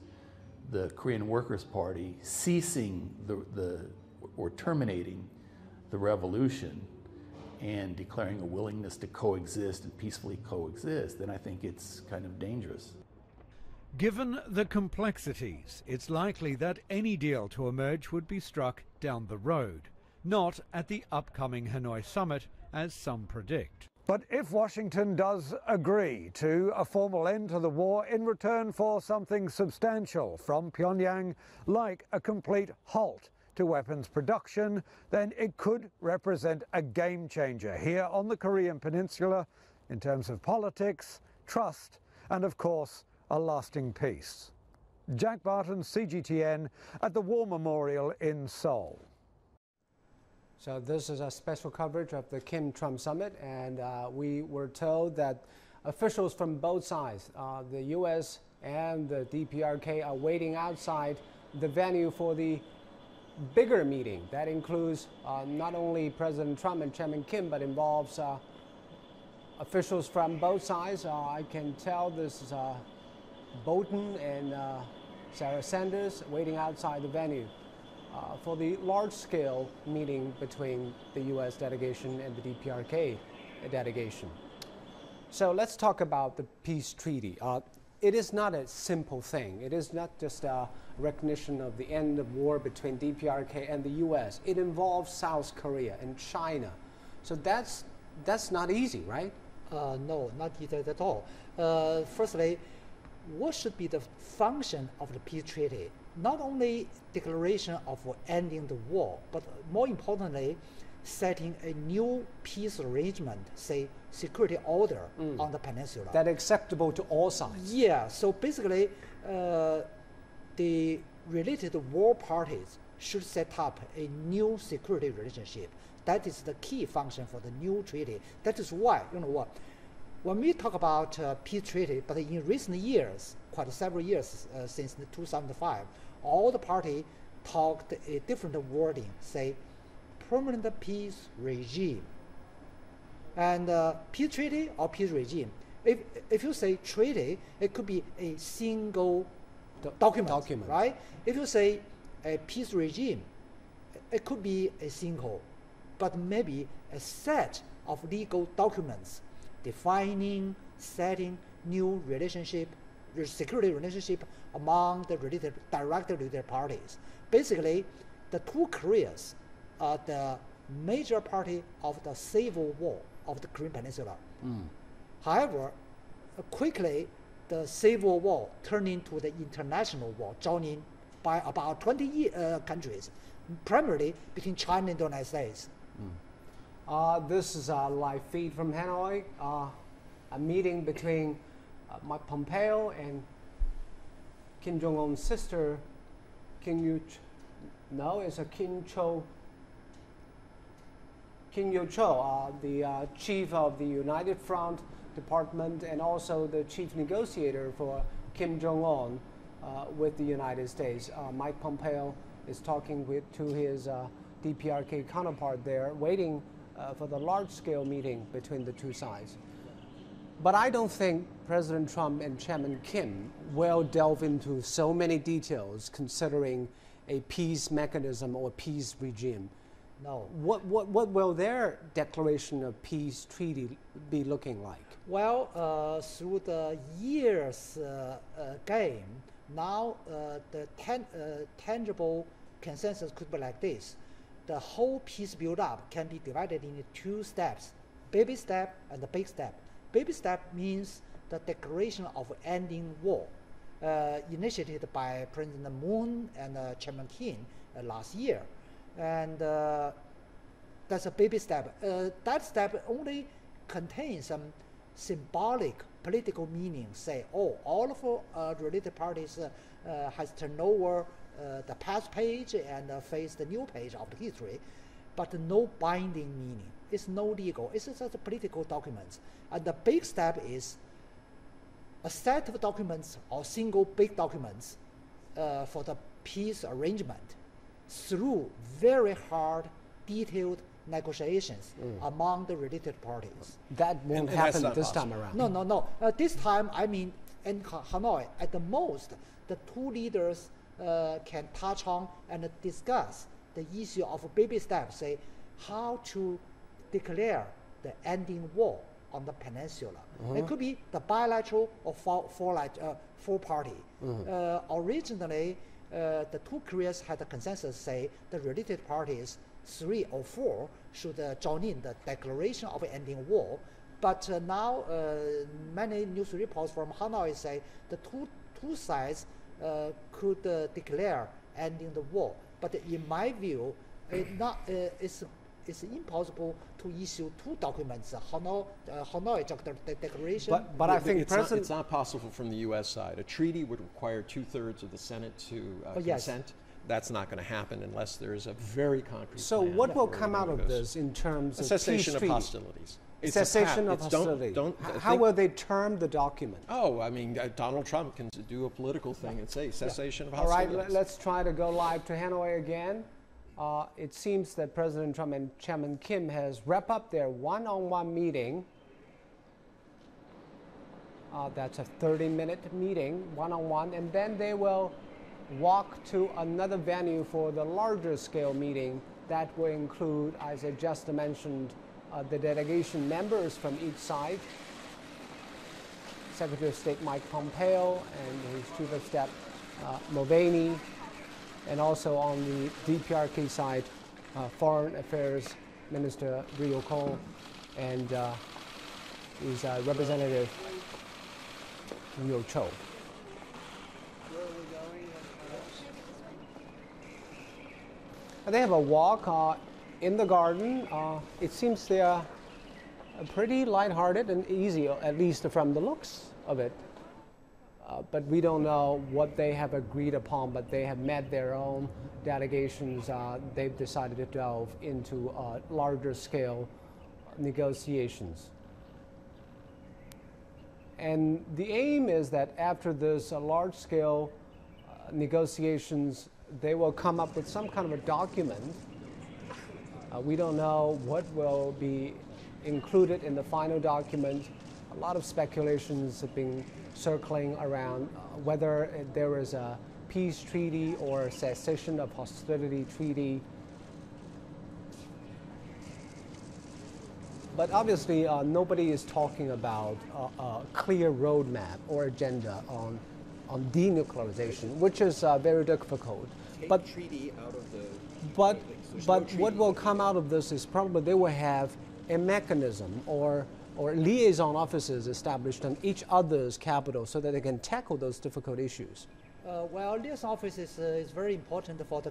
the Korean Workers' Party ceasing or terminating the revolution and declaring a willingness to coexist and peacefully coexist, then I think it's kind of dangerous. Given the complexities, it's likely that any deal to emerge would be struck down the road, not at the upcoming Hanoi summit, as some predict. But if Washington does agree to a formal end to the war in return for something substantial from Pyongyang, like a complete halt to weapons production, then it could represent a game changer here on the Korean Peninsula in terms of politics, trust, and of course, a lasting peace. Jack Barton, CGTN, at the War Memorial in Seoul. So this is a special coverage of the Kim-Trump summit, and we were told that officials from both sides, the U.S. and the DPRK, are waiting outside the venue for the bigger meeting. That includes not only President Trump and Chairman Kim, but involves officials from both sides. I can tell this is Bolton and Sarah Sanders waiting outside the venue for the large-scale meeting between the U.S. delegation and the DPRK delegation. So let's talk about the peace treaty. It is not a simple thing. It is not just a recognition of the end of war between DPRK and the U.S. It involves South Korea and China. So that's not easy, right? No, not easy at all. Firstly, what should be the function of the peace treaty? Not only declaration of ending the war, but more importantly, setting a new peace arrangement, say security order on the peninsula. That acceptable to all sides. Yeah, so basically the related war parties should set up a new security relationship. That is the key function for the new treaty. That is why, you know what, when we talk about peace treaty, but in recent years, quite several years since 2005, all the parties talked a different wording, say permanent peace regime. And peace treaty or peace regime. If you say treaty, it could be a single document, right? If you say a peace regime, it could be a single, but maybe a set of legal documents defining, setting new relationship, security relationship among the directly related parties. Basically, the two Koreas are the major party of the civil war of the Korean Peninsula. However, quickly the civil war turned into the international war, joining by about 20 countries, primarily between China and the United States. This is a live feed from Hanoi, a meeting between Mike Pompeo and Kim Jong Un's sister, Kim Yo-cho, the chief of the United Front Department and also the chief negotiator for Kim Jong Un with the United States. Mike Pompeo is talking to his DPRK counterpart there, waiting for the large-scale meeting between the two sides. But I don't think President Trump and Chairman Kim will delve into so many details considering a peace mechanism or peace regime. No. What will their declaration of peace treaty be looking like? Well, through the years game, now the tangible consensus could be like this. The whole peace build-up can be divided into two steps, baby step and the big step. Baby step means the declaration of ending war, initiated by President Moon and Chairman Kim last year. And that's a baby step. That step only contains some symbolic political meaning, say, oh, all of related parties has turned over the past page and face the new page of the history, but no binding meaning. It's no legal. It's just a political documents. And the big step is a set of documents or single big documents for the peace arrangement through very hard, detailed negotiations among the related parties. That won't happen this time around. No. This time, I mean, in Hanoi, at the most, the two leaders can touch on and discuss the issue of a baby steps, say how to declare the ending war on the peninsula. It could be the bilateral or four-party. Originally, the two Koreas had a consensus, say the related parties, 3 or 4, should join in the declaration of ending war. But now, many news reports from Hanoi say the two sides could declare ending the war. But in my view, it's impossible to issue two documents, Hanoi declaration. But I think it's not possible from the U.S. side. A treaty would require 2/3 of the Senate to consent. Yes. That's not going to happen unless there is a very concrete So plan. what will come out of this in terms of cessation peace of hostilities? Cessation of hostilities. How will they term the document? Oh, I mean, Donald Trump can do a political thing and say cessation of hostilities. All right, let's try to go live to Hanoi again. It seems that President Trump and Chairman Kim has wrapped up their one-on-one meeting. That's a 30-minute meeting, one-on-one, and then they will walk to another venue for the larger scale meeting that will include, as I just mentioned, the delegation members from each side. Secretary of State Mike Pompeo and his Chief of Staff Mulvaney, and also on the DPRK side, Foreign Affairs Minister Rio Cole and his Representative Rio Cho. They have a walk in the garden. It seems they are pretty lighthearted and easy, at least from the looks of it. But we don't know what they have agreed upon, but they have met their own delegations. They've decided to delve into larger scale negotiations. And the aim is that after this large scale negotiations, they will come up with some kind of a document. We don't know what will be included in the final document. A lot of speculations have been circling around whether there is a peace treaty or a cessation of hostility treaty. But obviously, nobody is talking about a clear roadmap or agenda on denuclearization, which is very difficult. But what will come out of this is probably they will have a mechanism or liaison offices established on each other's capital so that they can tackle those difficult issues. Well, this office is very important for the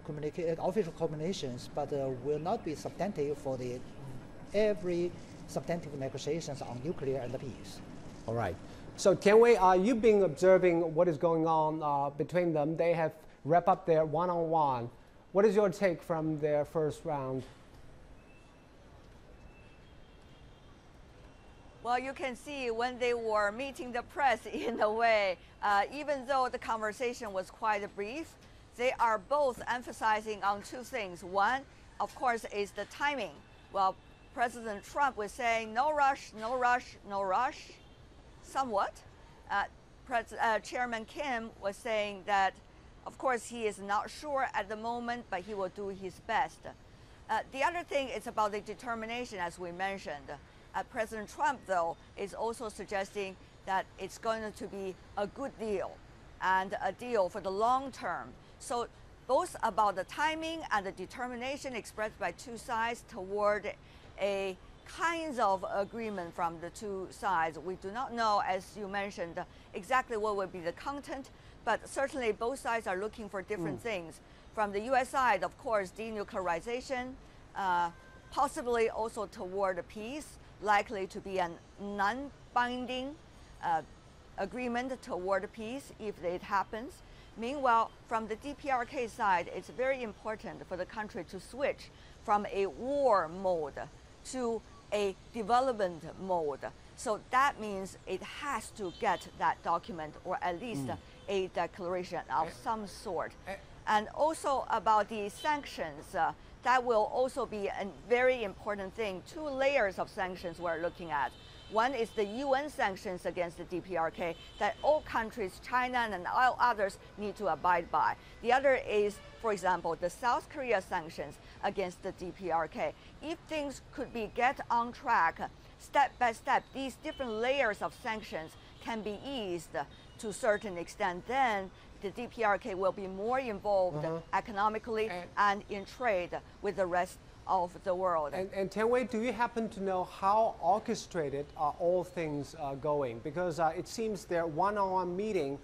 official communications, but will not be substantive for every substantive negotiations on nuclear and the peace. All right. So Tianwei, you've been observing what is going on between them. They have wrapped up their one-on-one. What is your take from their first round? Well, you can see when they were meeting the press in a way, even though the conversation was quite brief, they are both emphasizing on two things. One, of course, is the timing. Well, President Trump was saying, no rush, no rush, no rush, somewhat. Chairman Kim was saying that, of course, he is not sure at the moment, but he will do his best. The other thing is about the determination, as we mentioned. President Trump, though, is also suggesting that it's going to be a good deal and a deal for the long term. So both about the timing and the determination expressed by two sides toward a kinds of agreement from the two sides. We do not know, as you mentioned, exactly what will be the content, but certainly both sides are looking for different things. From the U.S. side, of course, denuclearization, possibly also toward peace, likely to be a non-binding agreement toward peace if it happens. Meanwhile, from the DPRK side, it's very important for the country to switch from a war mode to a development mode. So that means it has to get that document, or at least a declaration of some sort. And also about the sanctions, that will also be a very important thing. Two layers of sanctions we're looking at. One is the UN sanctions against the DPRK that all countries, China and all others, need to abide by. The other is, for example, the South Korea sanctions against the DPRK. If things could be get on track, step by step, these different layers of sanctions can be eased to a certain extent, then the DPRK will be more involved economically and in trade with the rest of the world. And Tianwei, do you happen to know how orchestrated are all things going? Because it seems their one-on-one meeting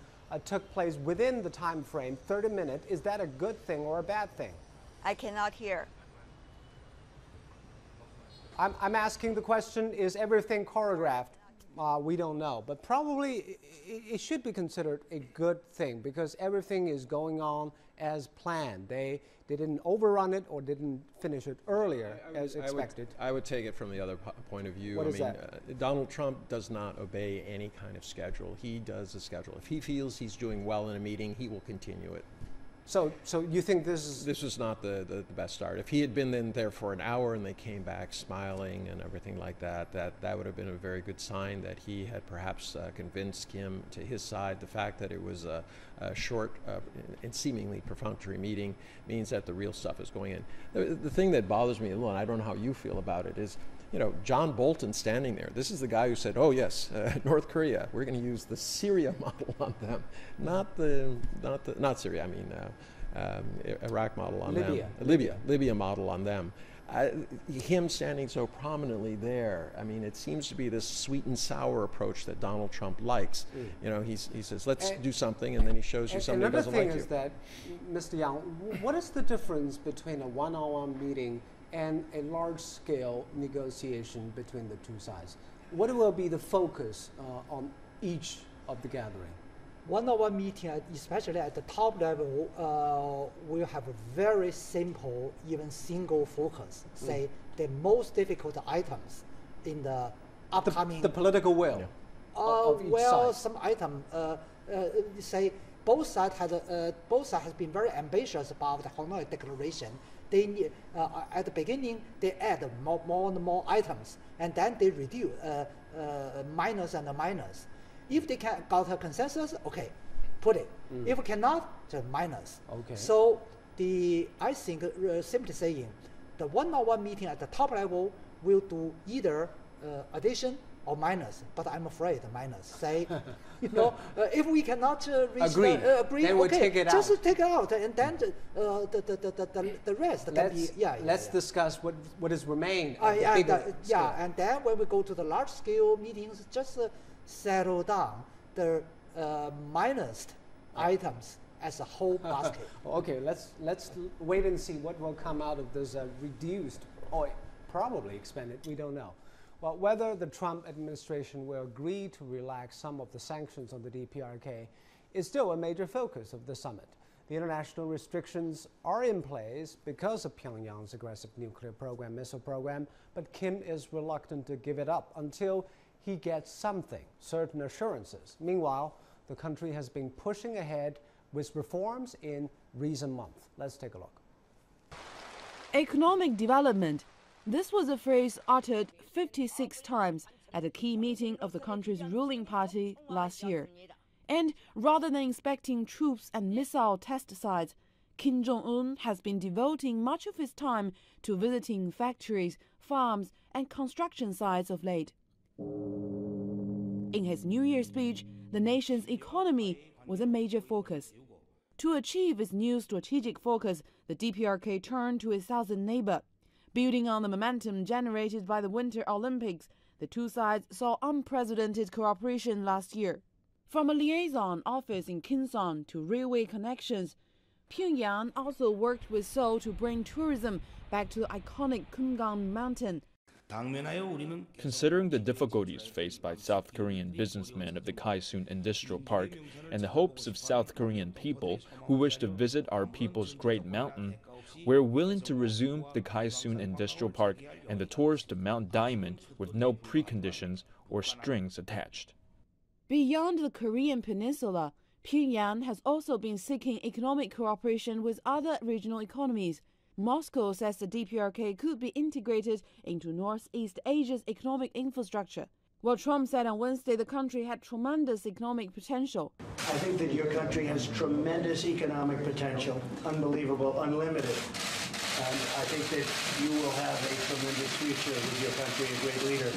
took place within the time frame, 30 minutes. Is that a good thing or a bad thing? I cannot hear. I'm asking the question, is everything choreographed? We don't know, but probably it should be considered a good thing because everything is going on as planned. They didn't overrun it or didn't finish it earlier as expected. I would take it from the other point of view. What is that? Donald Trump does not obey any kind of schedule. He does a schedule. If he feels he's doing well in a meeting, he will continue it. So you think this is... This was not the best start. If he had been in there for an hour and they came back smiling and everything like that, that would have been a very good sign that he had perhaps convinced Kim to his side. The fact that it was a short and seemingly perfunctory meeting means that the real stuff is going in. The thing that bothers me a little, and I don't know how you feel about it, is you know, John Bolton standing there. This is the guy who said, oh yes, North Korea, we're going to use the Syria model on them, not Syria, I mean Iraq model on them. Libya model on them. Him standing so prominently there, I mean, it seems to be this sweet and sour approach that Donald Trump likes. You know, he says, let's do something, and then he shows you something he doesn't like you. Another thing is that, Mr. Yang, what is the difference between a one-on-one meeting and a large-scale negotiation between the two sides? What will be the focus on each of the gathering? One-on-one meeting, especially at the top level, will have a very simple, even single focus. Say the most difficult items in the upcoming. The political will. Of each side. Some item. Say both sides has been very ambitious about the Hanoi Declaration. They need, at the beginning they add more and more items, and then they reduce minus and minus. If they can got a consensus, okay, put it. If cannot, just minus. Okay. So I think simply saying, the one-on-one meeting at the top level will do either addition or minus. But I'm afraid minus. Say, you know, if we cannot agree, then we'll take it out. Just take it out, and then the rest can be. Let's discuss what is remain. And then when we go to the large-scale meetings, just settle down the minus items as a whole basket. Okay, let's wait and see what will come out of this reduced or probably expanded. We don't know. Well, whether the Trump administration will agree to relax some of the sanctions on the DPRK is still a major focus of the summit. The international restrictions are in place because of Pyongyang's aggressive nuclear program, missile program, but Kim is reluctant to give it up until he gets something, certain assurances. Meanwhile, the country has been pushing ahead with reforms in recent months. Let's take a look. Economic development. This was a phrase uttered 56 times at a key meeting of the country's ruling party last year. And rather than inspecting troops and missile test sites, Kim Jong Un has been devoting much of his time to visiting factories, farms, and construction sites of late. In his New Year speech, the nation's economy was a major focus. To achieve its new strategic focus, the DPRK turned to its southern neighbor. Building on the momentum generated by the Winter Olympics, the two sides saw unprecedented cooperation last year. From a liaison office in Kinsan to railway connections, Pyongyang also worked with Seoul to bring tourism back to the iconic Kumgang Mountain. Considering the difficulties faced by South Korean businessmen of the Kaesung Industrial Park and the hopes of South Korean people who wish to visit our people's great mountain, we're willing to resume the Kaesung Industrial Park and the tours to Mount Diamond with no preconditions or strings attached. Beyond the Korean peninsula, Pyongyang has also been seeking economic cooperation with other regional economies. Moscow says the DPRK could be integrated into Northeast Asia's economic infrastructure. While Trump said on Wednesday the country had tremendous economic potential. I think that your country has tremendous economic potential, unbelievable, unlimited. And I think that you will have a tremendous future with your country, a great leader.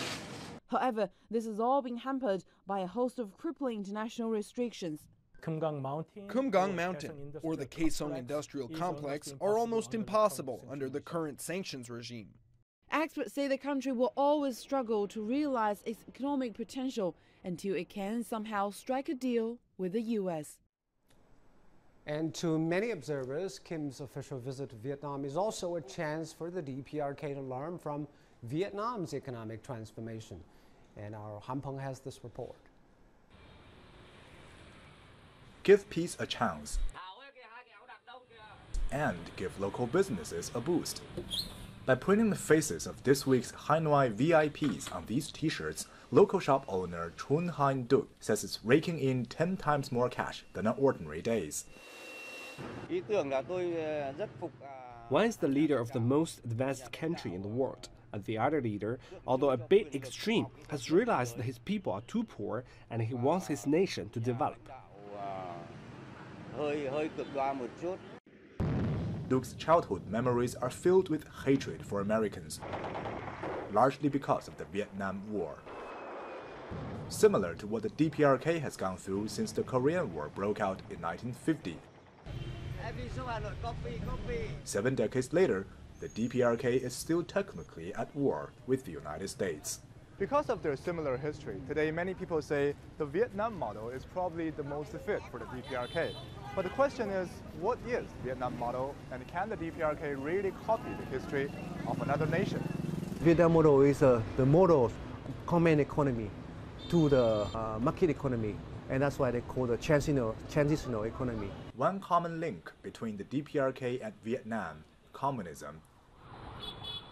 However, this has all been hampered by a host of crippling international restrictions. Kumgang Mountain, or the Kaesung Industrial Complex, are almost impossible under the current sanctions regime. Experts say the country will always struggle to realize its economic potential until it can somehow strike a deal with the U.S. And to many observers, Kim's official visit to Vietnam is also a chance for the DPRK to learn from Vietnam's economic transformation. And our Han Peng has this report. Give peace a chance and give local businesses a boost. By printing the faces of this week's Hanoi VIPs on these t-shirts, local shop owner Chun Han Duk says it's raking in 10 times more cash than on ordinary days. One is the leader of the most advanced country in the world, and the other leader, although a bit extreme, has realized that his people are too poor and he wants his nation to develop. Duke's childhood memories are filled with hatred for Americans. largely because of the Vietnam War. Similar to what the DPRK has gone through since the Korean War broke out in 1950. 7 decades later, the DPRK is still technically at war with the United States. Because of their similar history, today many people say the Vietnam model is probably the most fit for the DPRK. But the question is, what is the Vietnam model, and can the DPRK really copy the history of another nation? Vietnam model is the model of common economy to the market economy, and that's why they call the transitional economy. One common link between the DPRK and Vietnam, communism.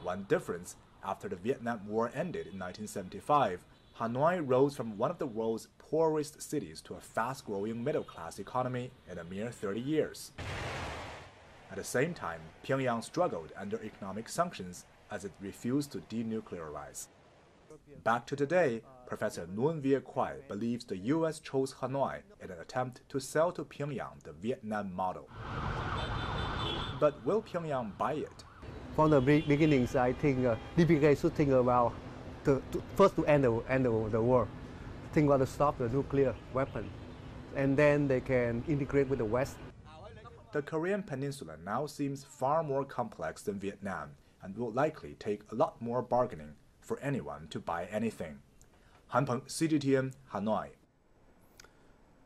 One difference, after the Vietnam War ended in 1975, Hanoi rose from one of the world's poorest cities to a fast-growing middle-class economy in a mere 30 years. At the same time, Pyongyang struggled under economic sanctions as it refused to denuclearize. Back to today, Professor Nguyen Viet Quai believes the U.S. chose Hanoi in an attempt to sell to Pyongyang the Vietnam model. But will Pyongyang buy it? From the beginnings, I think DPRK should think about first to end the war, think about to stop the nuclear weapon, and then they can integrate with the West. The Korean Peninsula now seems far more complex than Vietnam and will likely take a lot more bargaining for anyone to buy anything. Han Peng, CGTN, Hanoi.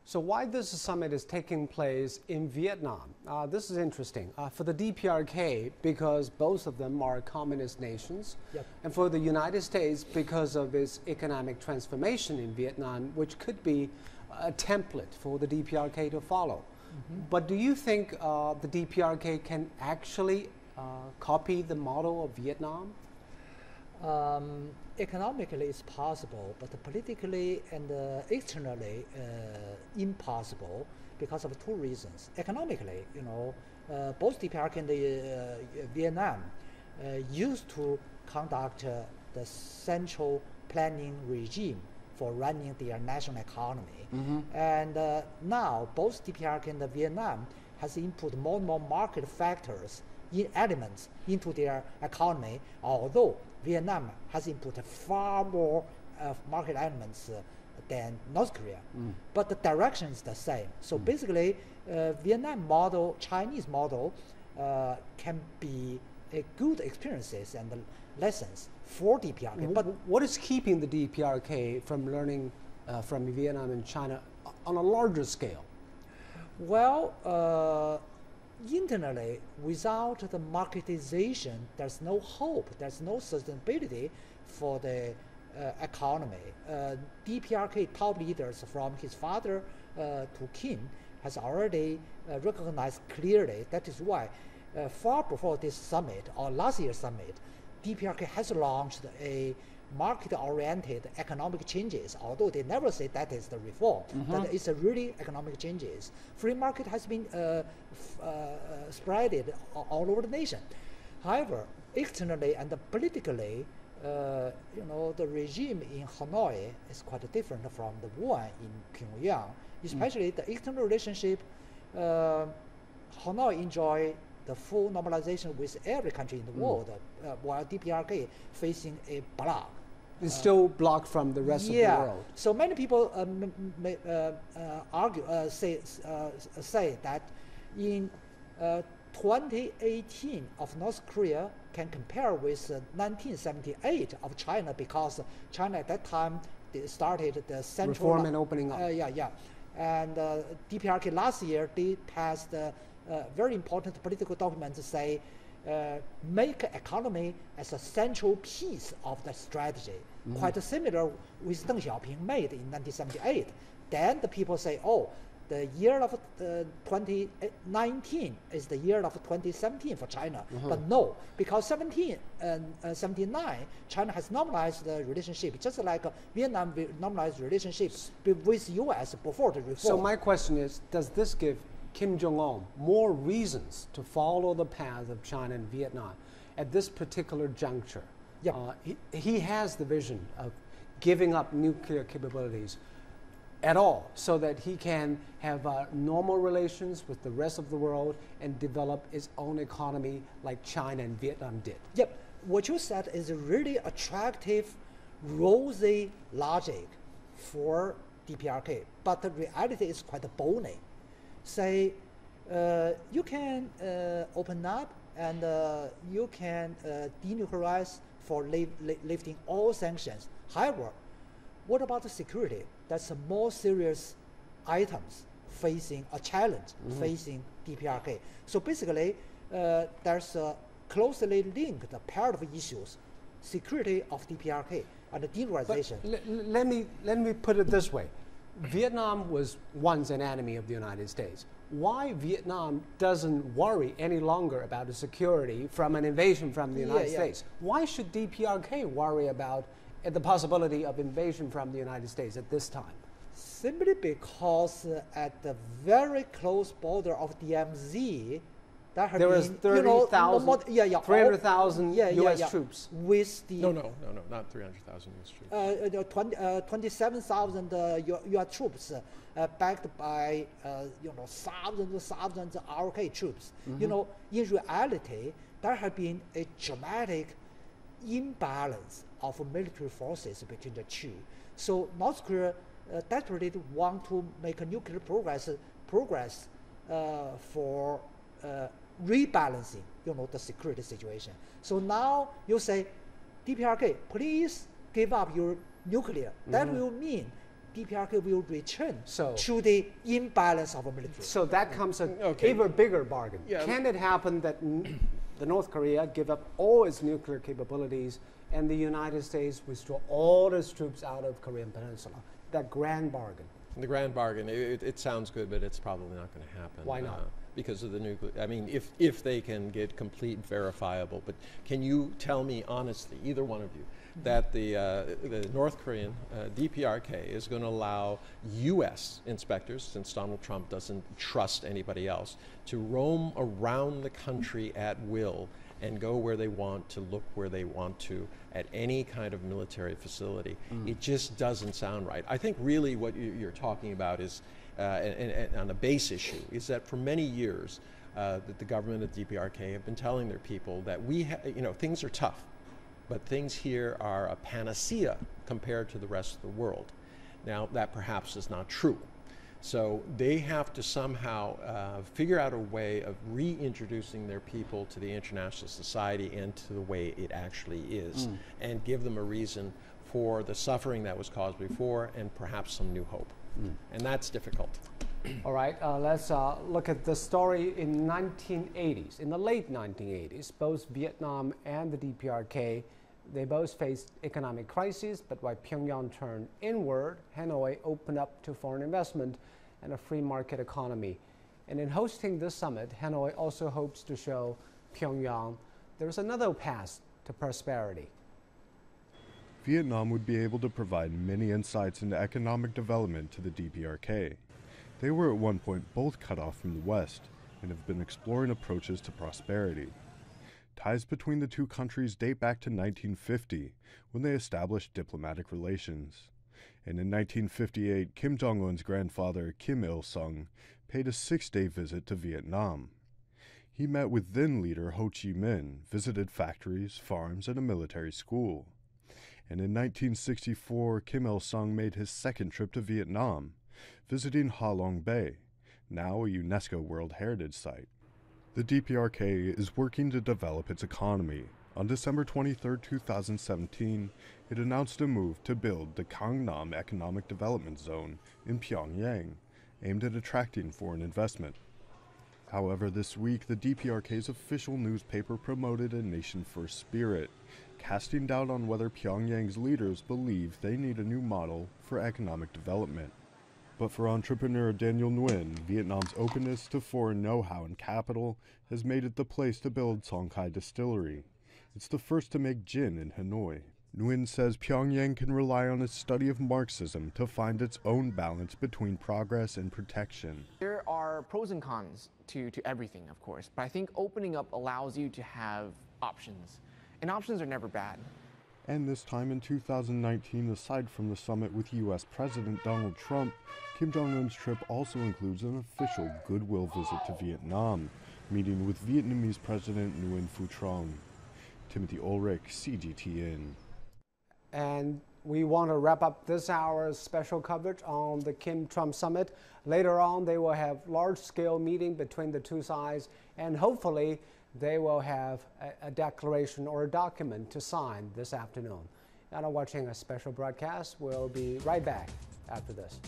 So why this summit is taking place in Vietnam? This is interesting. For the DPRK, because both of them are communist nations, Yep. and for the United States, because of its economic transformation in Vietnam, which could be a template for the DPRK to follow. But do you think the DPRK can actually copy the model of Vietnam? Economically it's possible, but politically and externally impossible because of two reasons. Economically, both DPRK and Vietnam used to conduct the central planning regime for running their national economy. And now both DPRK and Vietnam has input more and more market factors, elements into their economy, although Vietnam has input far more market elements than North Korea. But the direction is the same. So basically, Vietnam model, Chinese model, can be a good experiences and lessons for DPRK. But what is keeping the DPRK from learning from Vietnam and China on a larger scale? Well, internally, without the marketization, there's no hope, there's no sustainability for the economy. DPRK top leaders from his father to Kim has already recognized clearly. That is why far before this summit or last year's summit, DPRK has launched a market-oriented economic changes, although they never say that is the reform, that it's a really economic changes. Free market has been spreaded all over the nation. However, externally and politically, the regime in Hanoi is quite different from the one in Pyongyang, especially the external relationship. Hanoi enjoy the full normalization with every country in the world, while DPRK facing a block. It's still blocked from the rest of the world. So many people say that in 2018 of North Korea can compare with 1978 of China, because China at that time started the central reform and opening up. And DPRK last year did pass the very important political document to say make economy as a central piece of the strategy, quite similar with Deng Xiaoping made in 1978. Then the people say, oh, the year of 2019 is the year of 2017 for China. But no, because 17 and 79, China has normalized the relationship, just like Vietnam normalized relationships with U.S. before the reform. So my question is, does this give Kim Jong Un more reasons to follow the path of China and Vietnam at this particular juncture? He has the vision of giving up nuclear capabilities at all, so that he can have normal relations with the rest of the world and develop its own economy like China and Vietnam did. what you said is a really attractive, rosy logic for DPRK, but the reality is quite bony. Say, you can open up and you can denuclearize for lifting all sanctions. However, what about the security? That's a more serious items facing a challenge facing DPRK. So basically, there's a closely linked pair of issues: security of DPRK and the denuclearization. Let me put it this way: Vietnam was once an enemy of the United States. Why Vietnam doesn't worry any longer about the security from an invasion from the United States? Why should DPRK worry about the possibility of invasion from the United States at this time? Simply because at the very close border of DMZ, there was 300,000 U.S. troops. With the no, not 300,000 U.S. troops. 27,000 U.S. troops, backed by thousands of RK troops. In reality, there has been a dramatic imbalance of military forces between the two. So North Korea desperately want to make a nuclear progress for rebalancing, the security situation. So now you say, DPRK, please give up your nuclear. That will mean DPRK will return to the imbalance of military. So that comes an even bigger bargain. Yeah. Can it happen that the North Korea give up all its nuclear capabilities and the United States withdraw all its troops out of Korean Peninsula? That grand bargain. The grand bargain, it sounds good, but it's probably not going to happen. Why not? Because of the nuclear. I mean, if they can get complete verifiable, but can you tell me honestly, either one of you, that the North Korean DPRK is going to allow U.S. inspectors, since Donald Trump doesn't trust anybody else, to roam around the country at will and go where they want to, look where they want to, at any kind of military facility? It just doesn't sound right. I think really what you're talking about is, and on a base issue, is that for many years, that the government of DPRK have been telling their people that things are tough, but things here are a panacea compared to the rest of the world. Now, that perhaps is not true. So they have to somehow figure out a way of reintroducing their people to the international society and to the way it actually is, and give them a reason for the suffering that was caused before and perhaps some new hope. And that's difficult. All right, let's look at the story in 1980s. In the late 1980s, both Vietnam and the DPRK, they both faced economic crises, but while Pyongyang turned inward, Hanoi opened up to foreign investment and a free market economy. And in hosting this summit, Hanoi also hopes to show Pyongyang there's another path to prosperity. Vietnam would be able to provide many insights into economic development to the DPRK. They were at one point both cut off from the West and have been exploring approaches to prosperity. Ties between the two countries date back to 1950, when they established diplomatic relations. And in 1958, Kim Jong Un's grandfather, Kim Il-sung, paid a 6-day visit to Vietnam. He met with then-leader Ho Chi Minh, visited factories, farms, and a military school. And in 1964, Kim Il-sung made his second trip to Vietnam, visiting Ha Long Bay, now a UNESCO World Heritage Site. The DPRK is working to develop its economy. On December 23, 2017, it announced a move to build the Gangnam Economic Development Zone in Pyongyang, aimed at attracting foreign investment. However, this week, the DPRK's official newspaper promoted a nation-first spirit, casting doubt on whether Pyongyang's leaders believe they need a new model for economic development. But for entrepreneur Daniel Nguyen, Vietnam's openness to foreign know-how and capital has made it the place to build Song Khai Distillery. It's the first to make gin in Hanoi. Nguyen says Pyongyang can rely on its study of Marxism to find its own balance between progress and protection. There are pros and cons to everything, of course, but I think opening up allows you to have options, and options are never bad. And this time in 2019, aside from the summit with U.S. President Donald Trump, Kim Jong Un's trip also includes an official goodwill visit to Vietnam, meeting with Vietnamese President Nguyen Phu Trong. Timothy Ulrich, CGTN. And we want to wrap up this hour's special coverage on the Kim-Trump summit. Later on, they will have large-scale meeting between the two sides, and hopefully they will have a declaration or a document to sign this afternoon. Now watching a special broadcast. We'll be right back after this.